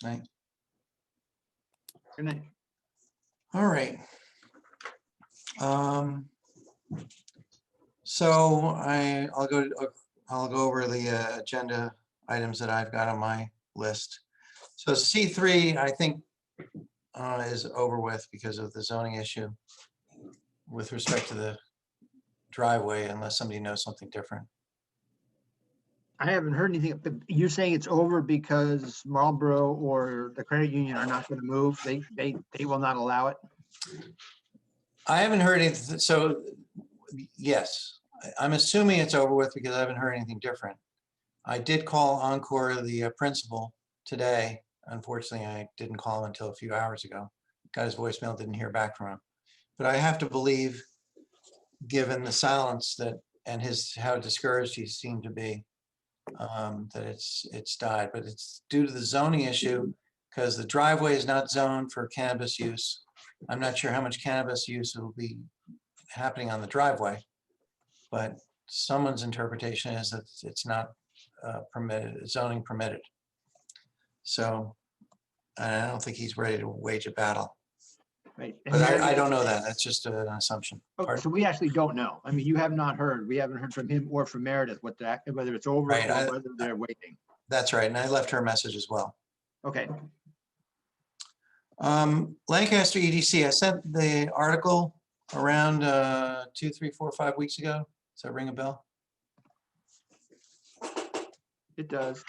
A: Night.
B: Good night.
A: All right. So I'll go over the agenda items that I've got on my list. So C3, I think, is over with because of the zoning issue with respect to the driveway, unless somebody knows something different.
B: I haven't heard anything, but you're saying it's over because Marlboro or the credit union are not going to move? They will not allow it?
A: I haven't heard anything. So yes, I'm assuming it's over with because I haven't heard anything different. I did call Encore, the principal, today. Unfortunately, I didn't call him until a few hours ago. Got his voicemail, didn't hear back from him. But I have to believe given the silence that, and how discouraged he seemed to be, that it's died, but it's due to the zoning issue, because the driveway is not zoned for cannabis use. I'm not sure how much cannabis use will be happening on the driveway, but someone's interpretation is that it's not permitted, zoning permitted. So I don't think he's ready to wage a battle,
B: Right.
A: but I don't know that. That's just an assumption.
B: Oh,
A: Pardon?
B: so we actually don't know. I mean, you have not heard, we haven't heard from him or from Meredith what that, whether it's over
A: Right,
B: or whether they're waiting.
A: That's right. And I left her a message as well.
B: Okay.
A: Lancaster EDC, I sent the article around 2, 3, 4, 5 weeks ago. Does that ring a bell?
B: It does.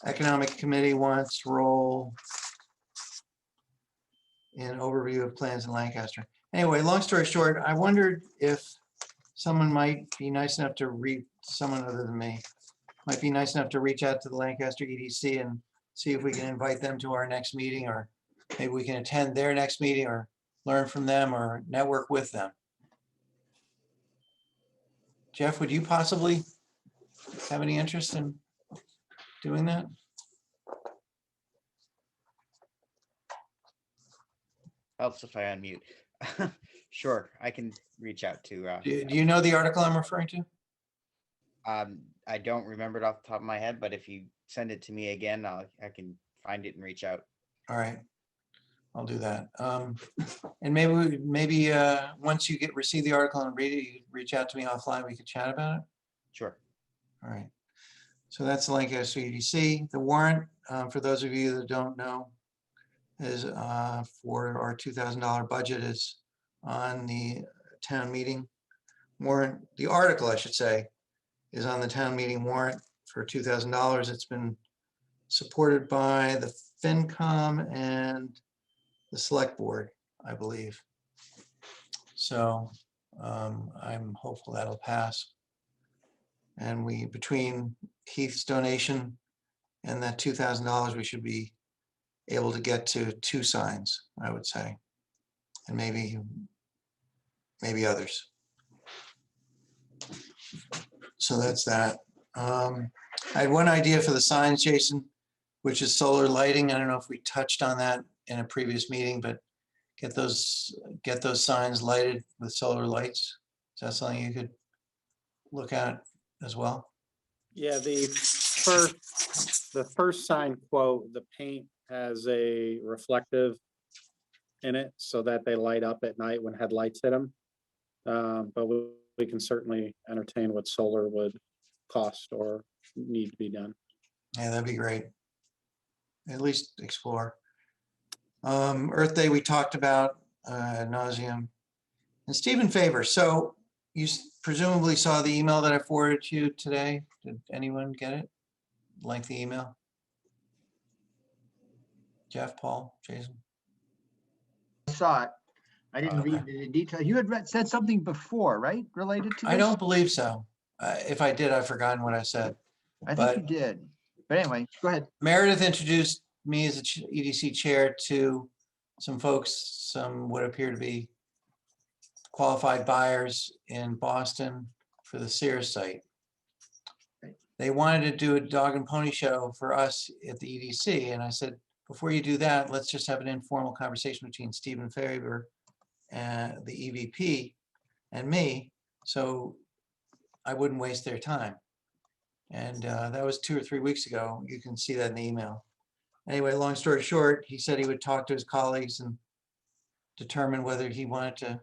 A: Economic Committee wants role in overview of plans in Lancaster. Anyway, long story short, I wondered if someone might be nice enough to read, someone other than me, might be nice enough to reach out to the Lancaster EDC and see if we can invite them to our next meeting, or maybe we can attend their next meeting or learn from them or network with them. Jeff, would you possibly have any interest in doing that?
C: Helps if I unmute. Sure, I can reach out to.
A: Do you know the article I'm referring to?
C: I don't remember it off the top of my head, but if you send it to me again, I can find it and reach out.
A: All right, I'll do that. And maybe once you receive the article and read it, you reach out to me offline, we could chat about it.
C: Sure.
A: All right. So that's the Lancaster EDC. The warrant, for those of you that don't know, is for our $2,000 budget is on the town meeting warrant. The article, I should say, is on the town meeting warrant for $2,000. It's been supported by the FinCom and the Select Board, I believe. So I'm hopeful that'll pass. And between Keith's donation and that $2,000, we should be able to get to 2 signs, I would say, and maybe others. So that's that. I had one idea for the signs, Jason, which is solar lighting. I don't know if we touched on that in a previous meeting, but get those signs lighted with solar lights. Is that something you could look at as well?
D: Yeah, the first sign quote, the paint has a reflective in it so that they light up at night when headlights hit them. But we can certainly entertain what solar would cost or need to be done.
A: Yeah, that'd be great. At least explore. Earth Day we talked about ad nauseum. And Stephen Faber, so you presumably saw the email that I forwarded to you today. Did anyone get it? Lengthy email? Jeff, Paul, Jason?
B: I saw it. I didn't
A: Okay.
B: read the detail. You had said something before, right? Related to this?
A: I don't believe so. If I did, I've forgotten what I said.
B: I think
A: but-
B: you did. But anyway, go ahead.
A: Meredith introduced me as a EDC chair to some folks, some would appear to be qualified buyers in Boston for the Sears site. They wanted to do a dog and pony show for us at the EDC. And I said, before you do that, let's just have an informal conversation between Stephen Faber and the EVP and me, so I wouldn't waste their time. And that was 2 or 3 weeks ago. You can see that in the email. Anyway, long story short, he said he would talk to his colleagues and determine whether he wanted to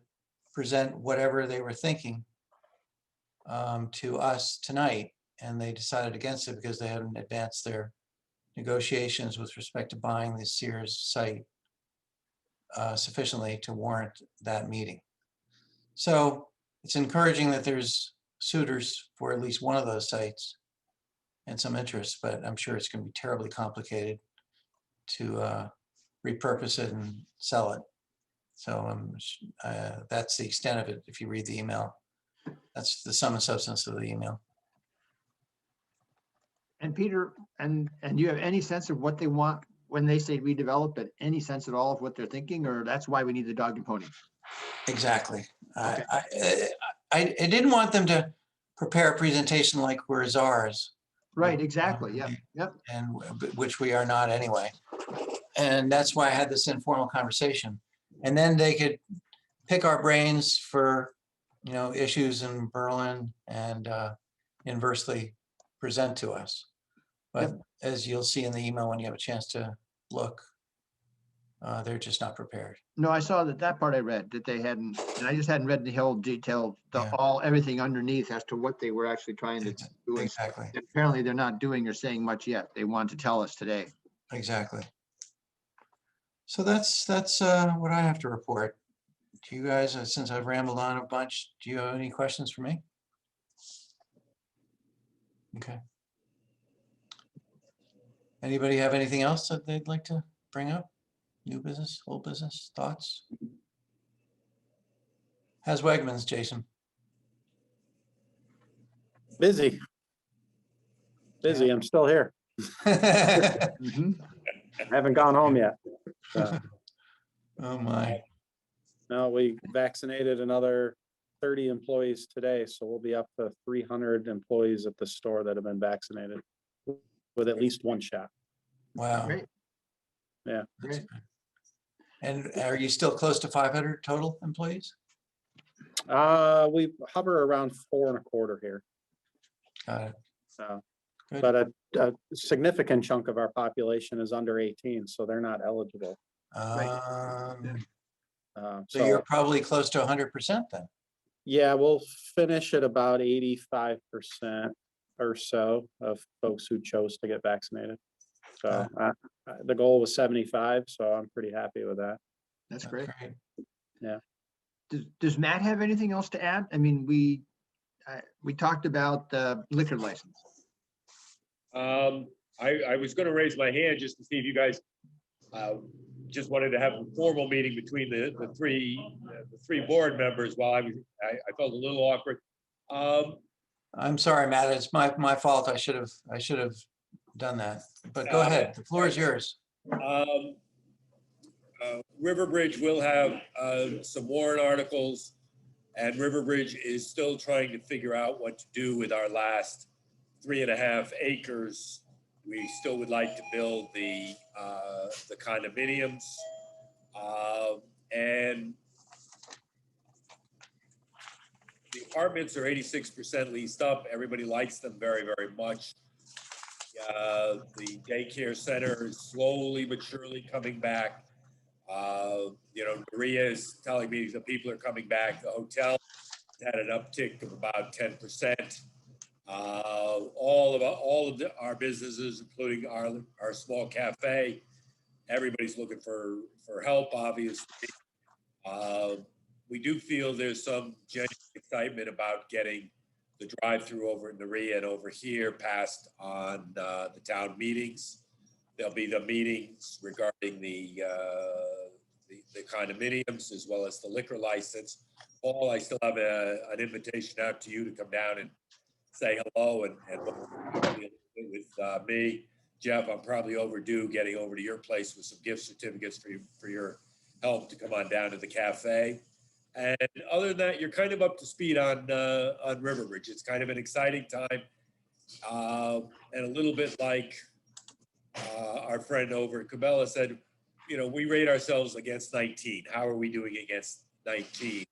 A: present whatever they were thinking to us tonight. And they decided against it because they hadn't advanced their negotiations with respect to buying the Sears site sufficiently to warrant that meeting. So it's encouraging that there's suitors for at least one of those sites and some interest, but I'm sure it's going to be terribly complicated to repurpose it and sell it. So that's the extent of it. If you read the email, that's the sum and substance of the email.
B: And Peter, and do you have any sense of what they want when they say redevelop it, any sense at all of what they're thinking, or that's why we need the dog and pony?
A: Exactly.
B: Okay.
A: I didn't want them to prepare a presentation like we're czars.
B: Right, exactly, yeah, yep.
A: And which we are not anyway. And that's why I had this informal conversation. And then they could pick our brains for, issues in Berlin and inversely present to us. But as you'll see in the email when you have a chance to look, they're just not prepared.
B: No, I saw that part I read, that they hadn't, and I just hadn't read the whole detail, everything underneath as to what they were actually trying to do.
A: Exactly.
B: Apparently, they're not doing or saying much yet. They want to tell us today.
A: Exactly. So that's what I have to report. Do you guys, since I've rambled on a bunch, do you have any questions for me? Okay. Anybody have anything else that they'd like to bring up? New business, old business, thoughts? How's Wegmans, Jason?
D: Busy. I'm still here.
B: Mhm.
D: I haven't gone home yet.
A: Oh my.
D: No, we vaccinated another 30 employees today, so we'll be up to 300 employees at the store that have been vaccinated with at least one shot.
A: Wow.
B: Great.
D: Yeah.
A: That's
B: Great.
A: good. And are you still close to 500 total employees?
D: We hover around 4.25 here.
A: Got it.
D: So,
A: Good.
D: but a significant chunk of our population is under 18, so they're not eligible.
A: So you're probably close to 100% then.
D: Yeah, we'll finish at about 85% or so of folks who chose to get vaccinated. So the goal was 75, so I'm pretty happy with that.
B: That's great.
D: Yeah.
B: Does Matt have anything else to add? I mean, we talked about the liquor license.
F: I was going to raise my hand just to see if you guys just wanted to have a formal meeting between the three board members while I felt a little awkward.
A: I'm sorry, Matt. It's my fault. I should have done that. But go ahead. The floor is yours.
F: Riverbridge will have some warrant articles, and Riverbridge is still trying to figure out what to do with our last 3.5 acres. We still would like to build the condominiums, and the apartments are 86% leased up. Everybody likes them very, very much. The daycare center is slowly but surely coming back. Maria is telling me the people are coming back. The hotel had an uptick of about 10%. All of our businesses, including our small cafe, everybody's looking for help, obviously. We do feel there's some genuine excitement about getting the drive-through over in Maria and over here passed on the town meetings. There'll be the meetings regarding the condominiums as well as the liquor license. Paul, I still have an invitation out to you to come down and say hello and with me. Jeff, I'm probably overdue getting over to your place with some gift certificates for your help to come on down to the cafe. And other than that, you're kind of up to speed on Riverbridge. It's kind of an exciting time, and a little bit like our friend over at Cabela said, we rate ourselves against 19. How are we doing against 19?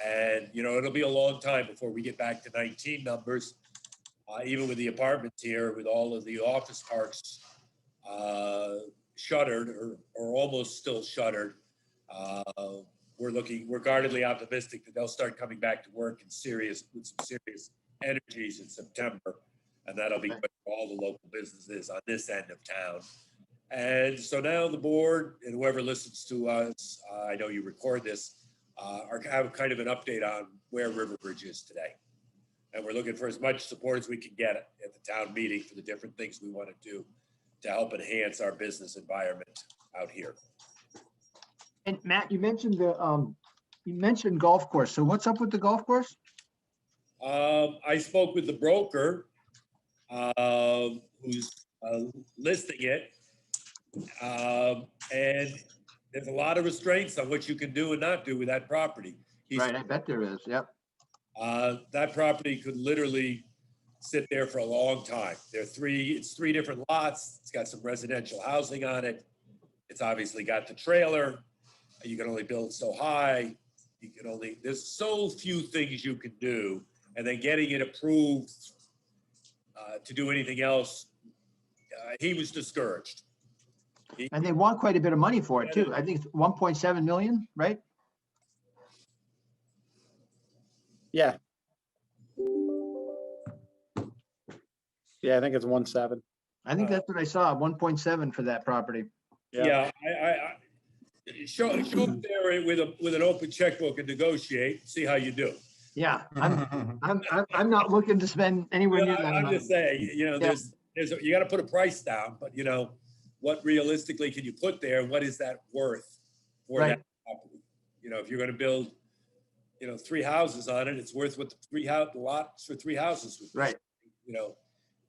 F: And, it'll be a long time before we get back to 19 numbers, even with the apartments here, with all of the office parks shuttered or almost still shuttered. We're guardedly optimistic that they'll start coming back to work with some serious energies in September. And that'll be good for all the local businesses on this end of town. And so now the board and whoever listens to us, I know you record this, have kind of an update on where Riverbridge is today. And we're looking for as much support as we can get at the town meeting for the different things we want to do to help enhance our business environment out here.
B: And Matt, you mentioned golf course. So what's up with the golf course?
F: I spoke with the broker who's listing it, And there's a lot of restraints on what you can do and not do with that property.
B: Right, I bet there is. Yep.
F: That property could literally sit there for a long time. It's three different lots. It's got some residential housing on it. It's obviously got the trailer. You can only build so high. There's so few things you can do. And then getting it approved to do anything else, he was discouraged.
B: And they want quite a bit of money for it too. I think it's 1.7 million, right?
D: Yeah. Yeah, I think it's 1.7.
B: I think that's what I saw, 1.7 for that property.
F: Yeah, I show up there with an open checkbook and negotiate, see how you do.
B: Yeah, I'm not looking to spend anywhere near that
F: I'm
B: amount.
F: just saying, you got to put a price down, but what realistically can you put there? What is that worth for
B: Right.
F: that property? If you're going to build, 3 houses on it, it's worth what the lots for 3 houses would be.
B: Right.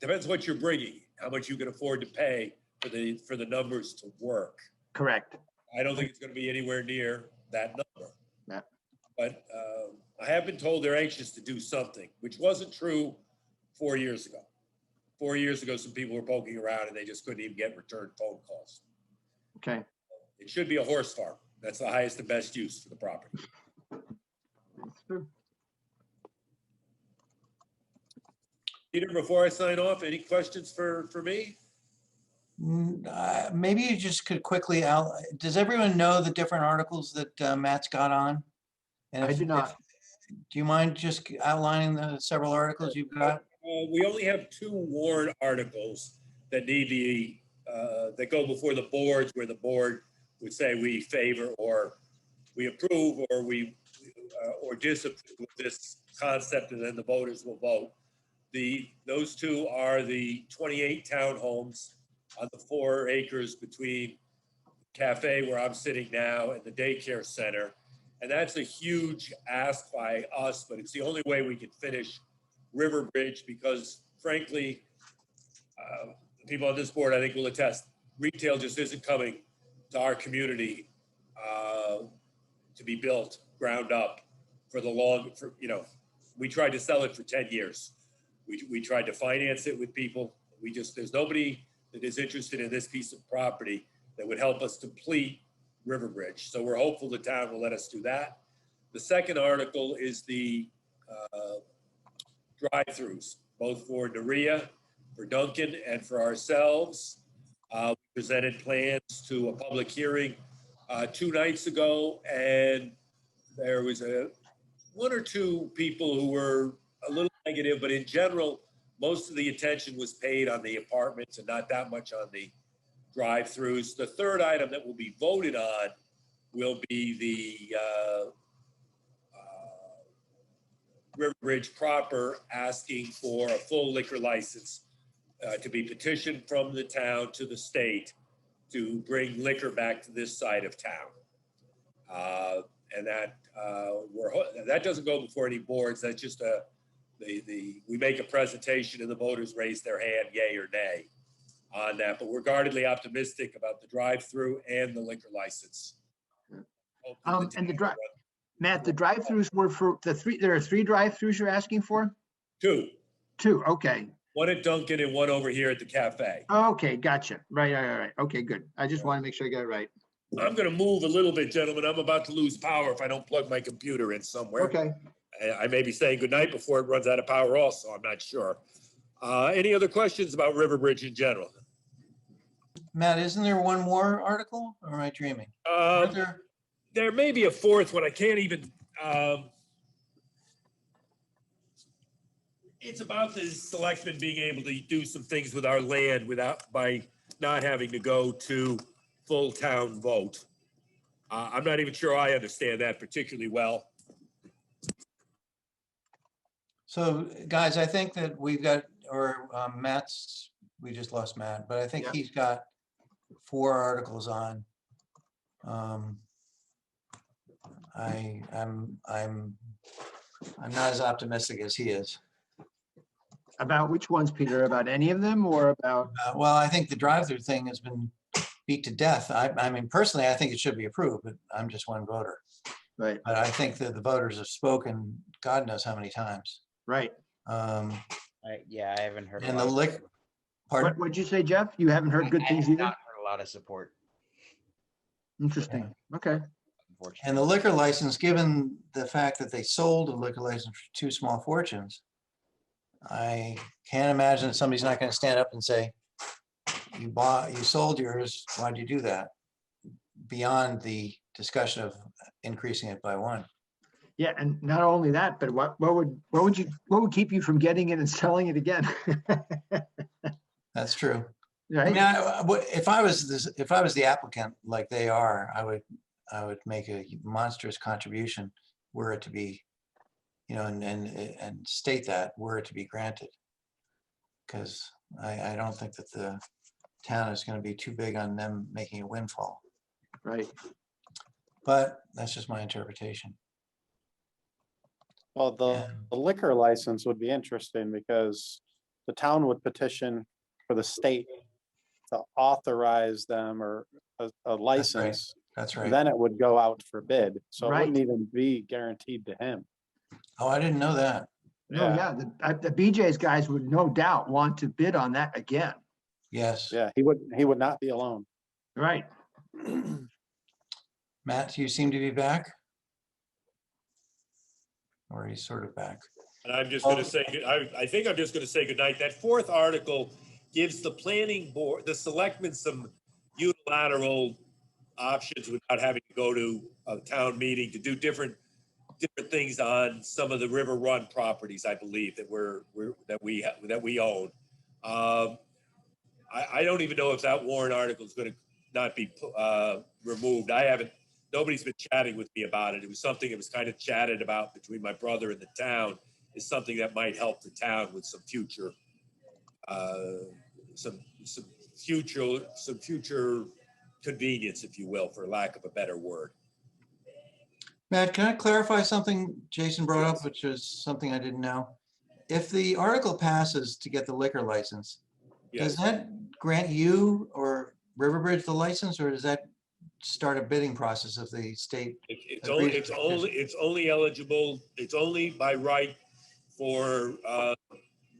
F: Depends what you're bringing, how much you can afford to pay for the numbers to work.
B: Correct.
F: I don't think it's going to be anywhere near that number.
B: Yeah.
F: But I have been told they're anxious to do something, which wasn't true 4 years ago. 4 years ago, some people were poking around and they just couldn't even get return phone calls.
B: Okay.
F: It should be a horse farm. That's the highest and best use for the property.
B: That's true.
F: Peter, before I sign off, any questions for me?
A: Maybe you just could quickly does everyone know the different articles that Matt's got on? And
B: I do not.
A: Do you mind just outlining the several articles you've got?
F: We only have 2 warrant articles that need to be, that go before the boards, where the board would say we favor or we approve or disapprove this concept, and then the voters will vote. Those 2 are the 28 townhomes on the 4 acres between the cafe where I'm sitting now and the daycare center. And that's a huge ask by us, but it's the only way we can finish River Bridge, because frankly, people on this board, I think, will attest, retail just isn't coming to our community to be built ground up we tried to sell it for 10 years. We tried to finance it with people. There's nobody that is interested in this piece of property that would help us complete River Bridge. So we're hopeful the town will let us do that. The second article is the drive-throughs, both for Naria, for Duncan, and for ourselves. We presented plans to a public hearing 2 nights ago, and there was 1 or 2 people who were a little negative, but in general, most of the attention was paid on the apartments and not that much on the drive-throughs. The third item that will be voted on will be the River Bridge proper, asking for a full liquor license to be petitioned from the town to the state to bring liquor back to this side of town. And that doesn't go before any boards. That's just we make a presentation and the voters raise their hand, yay or nay, on that. But we're guardedly optimistic about the drive-through and the liquor license.
B: Matt, the drive-throughs were for there are 3 drive-throughs you're asking for?
F: 2.
B: 2, okay.
F: 1 at Duncan and 1 over here at the cafe.
B: Okay, gotcha. Right. Okay, good. I just want to make sure I got it right.
F: I'm going to move a little bit, gentlemen. I'm about to lose power if I don't plug my computer in somewhere.
B: Okay.
F: I may be saying goodnight before it runs out of power also. I'm not sure. Any other questions about River Bridge in general?
A: Matt, isn't there one more article, or am I dreaming?
F: There may be a 4th one. I can't even. It's about the selectmen being able to do some things with our land by not having to go to full town vote. I'm not even sure I understand that particularly well.
A: So guys, I think that we've got, we just lost Matt, but I think he's got 4 articles on. I'm not as optimistic as he is.
B: About which ones, Peter? About any of them or about?
A: Well, I think the drive-through thing has been beat to death. I mean, personally, I think it should be approved, but I'm just one voter.
B: Right,
A: But I think that the voters have spoken, God knows how many times.
B: right.
C: Yeah, I haven't heard.
A: And
C: a
A: the
C: lot of
A: liquor,
C: support.
A: pardon?
B: What'd you say, Jeff? You haven't heard good
C: I
B: things
C: have
B: either?
C: not heard a lot of support,
B: Interesting. Okay.
C: unfortunately.
A: And the liquor license, given the fact that they sold a liquor license for 2 small fortunes, I can't imagine that somebody's not gonna stand up and say, you sold yours, why'd you do that? Beyond the discussion of increasing it by 1.
B: Yeah, and not only that, but what would keep you from getting it and selling it again?
A: That's true. I
B: Right?
A: mean, if I was the applicant like they are, I would make a monstrous contribution were it to be, you know, and state that were it to be granted. Because I don't think that the town is going to be too big on them making a windfall.
B: Right.
A: But that's just my interpretation.
D: Well,
A: Yeah.
D: the liquor license would be interesting because the town would petition for the state to authorize them or a license.
A: That's right.
D: Then it would go out for bid. So it wouldn't
B: Right.
D: even be guaranteed to him.
A: Oh, I didn't know that.
B: Oh, yeah, the BJ's guys would no doubt want to bid on that again.
A: Yes.
D: Yeah, he would not be alone.
B: Right.
A: Matt, you seem to be back. Or he's sort of back.
F: And I'm just gonna say, I think I'm just gonna say goodnight. That 4th article gives the planning board, the selectmen, some unilateral options without having to go to a town meeting to do different things on some of the river run properties, I believe, that we own. I don't even know if that warrant article is gonna not be removed. Nobody's been chatting with me about it. It was something that was kind of chatted about between my brother and the town. Is something that might help the town with some future convenience, if you will, for lack of a better word.
A: Matt, can I clarify something Jason brought up, which is something I didn't know? If the article passes to get the liquor license, does
F: Yes.
A: that grant you or Riverbridge the license, or does that start a bidding process of the state?
F: It's only eligible, it's only by right for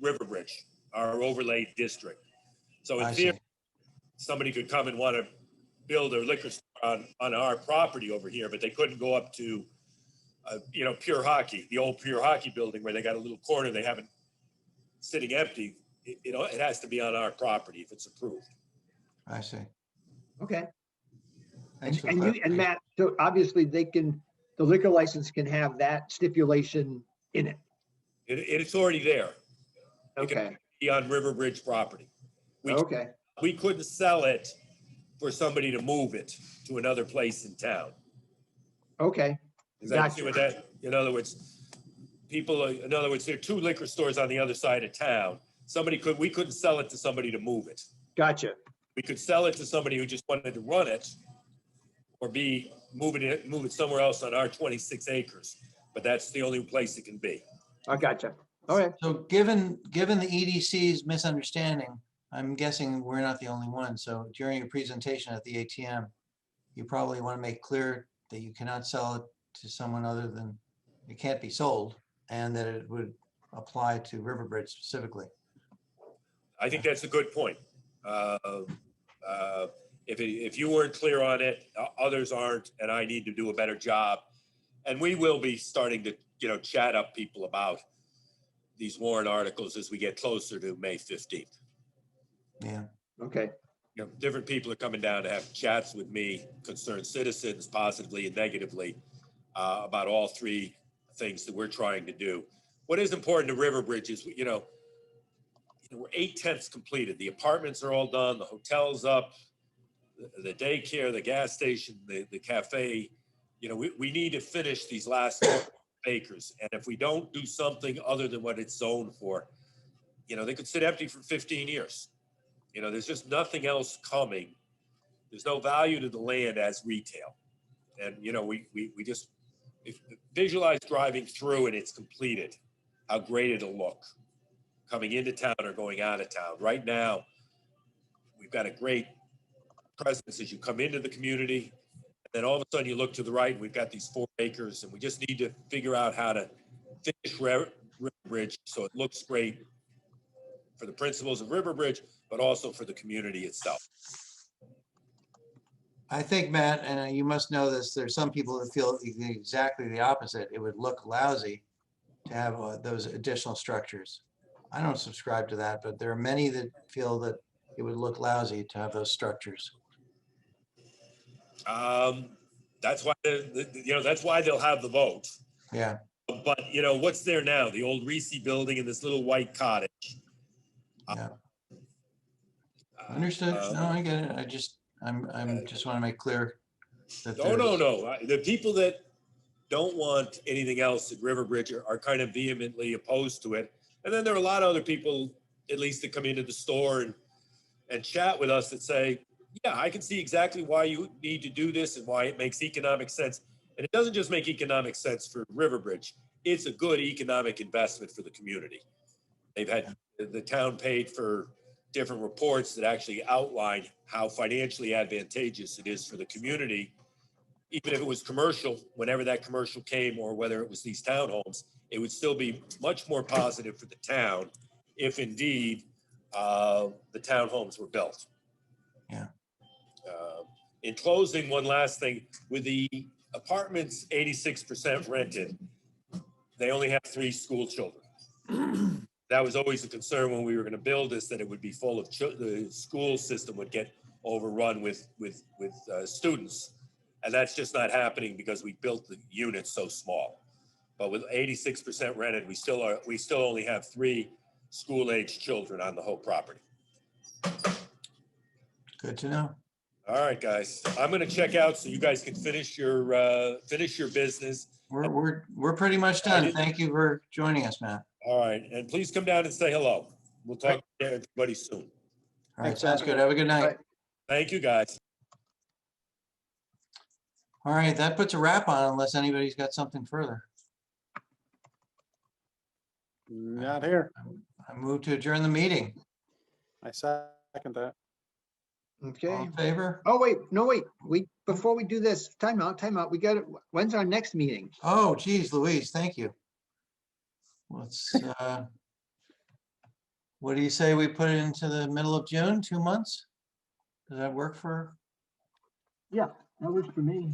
F: Riverbridge, our overlay district. So in
A: I
F: theory,
A: see.
F: somebody could come and want to build a liquor store on our property over here, but they couldn't go up to, Pure Hockey, the old Pure Hockey building where they got a little corner they haven't sitting empty. It has to be on our property if it's approved.
A: I see.
B: Okay.
A: Thanks for the
B: And
A: clarification.
B: Matt, so obviously the liquor license can have that stipulation in it.
F: It's already there. It can
B: Okay.
F: be on Riverbridge property.
B: Okay.
F: We couldn't sell it for somebody to move it to another place in town.
B: Okay.
F: Is that see what that, in other words, there are 2 liquor stores on the other side of town. We couldn't sell it to somebody to move it.
B: Gotcha.
F: We could sell it to somebody who just wanted to run it or move it somewhere else on our 26 acres. But that's the only place it can be.
B: I gotcha. All right.
A: So given the EDC's misunderstanding, I'm guessing we're not the only one. So during your presentation at the ATM, you probably want to make clear that you cannot sell it to someone other than, it can't be sold, and that it would apply to Riverbridge specifically.
F: I think that's a good point. If you weren't clear on it, others aren't, and I need to do a better job. And we will be starting to, chat up people about these warrant articles as we get closer to May 15th.
A: Yeah.
B: Okay.
F: Different people are coming down to have chats with me, concerned citizens, positively and negatively, about all 3 things that we're trying to do. What is important to Riverbridge is, we're 8/10 completed. The apartments are all done, the hotel's up, the daycare, the gas station, the cafe. We need to finish these last 4 acres. And if we don't do something other than what it's zoned for, they could sit empty for 15 years. There's just nothing else coming. There's no value to the land as retail. And, we just visualize driving through and it's completed, how great it'll look coming into town or going out of town. Right now, we've got a great presence as you come into the community. And then all of a sudden you look to the right, and we've got these 4 acres, and we just need to figure out how to finish River Bridge so it looks great for the principals of River Bridge, but also for the community itself.
A: I think, Matt, and you must know this, there's some people that feel exactly the opposite. It would look lousy to have those additional structures. I don't subscribe to that, but there are many that feel that it would look lousy to have those structures.
F: That's why, that's why they'll have the vote.
A: Yeah,
F: But, what's there now? The old Reese building and this little white cottage.
A: yeah. Understood. No, I get it. I'm just want to make clear that
F: No.
A: there's-
F: The people that don't want anything else at River Bridge are kind of vehemently opposed to it. And then there are a lot of other people, at least that come into the store and chat with us that say, yeah, I can see exactly why you need to do this and why it makes economic sense. And it doesn't just make economic sense for River Bridge. It's a good economic investment for the community. They've had, the town paid for different reports that actually outline how financially advantageous it is for the community. Even if it was commercial, whenever that commercial came, or whether it was these townhomes, it would still be much more positive for the town if indeed the townhomes were built.
A: Yeah.
F: In closing, one last thing, with the apartments 86% rented, they only have 3 school children. That was always a concern when we were going to build this, that it would be full of the school system would get overrun with students. And that's just not happening because we built the units so small. But with 86% rented, we still only have 3 school-age children on the whole property.
A: Good to know.
F: All right, guys, I'm going to check out so you guys can finish your business.
A: We're pretty much done. Thank you for joining us, Matt.
F: All right, and please come down and say hello. We'll talk to everybody soon.
A: All right,
D: Thanks,
A: sounds
D: Matt.
A: good. Have a good night.
B: Right.
F: Thank you, guys.
A: All right, that puts a wrap on it unless anybody's got something further.
D: Not here.
A: I move to adjourn the meeting.
D: I second that.
A: All
B: Okay.
A: in favor?
B: Oh, wait, no, wait, before we do this, time out. We got it. When's our next meeting?
A: Oh, geez, Louise, thank you. Let's, what do you say we put it into the middle of June, 2 months? Does that work for?
B: Yeah, that works for me.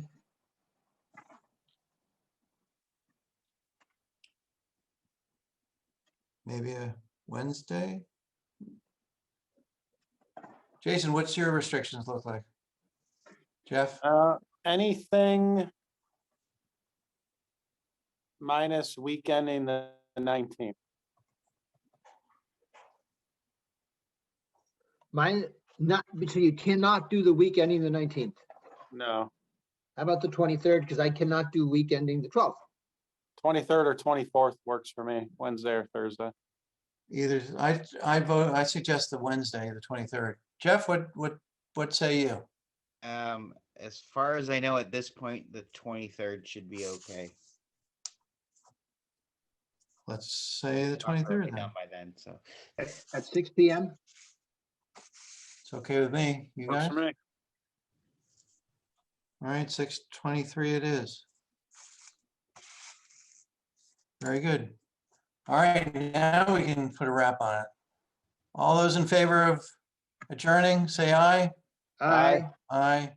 A: Maybe a Wednesday? Jason, what's your restrictions look like? Jeff?
D: Anything minus weekend in the 19th.
B: Mine, not, so you cannot do the week ending the 19th.
D: No,
B: How about the 23rd? Because I cannot do week ending the 12th.
D: 23rd or 24th works for me, Wednesday or Thursday.
A: Either, I vote, I suggest the Wednesday, the 23rd. Jeff, what say you?
C: As far as I know at this point, the 23rd should be okay.
A: Let's say the
C: I'll probably
A: 23rd
C: be
A: then.
C: done by then, so.
B: At 6 p.m.
A: It's okay with me. You
D: Works
A: guys?
D: for me.
A: All right, 6:23 it is. Very good. All right, now we can put a wrap on it. All those in favor of adjourning, say aye.
B: Aye.
A: Aye.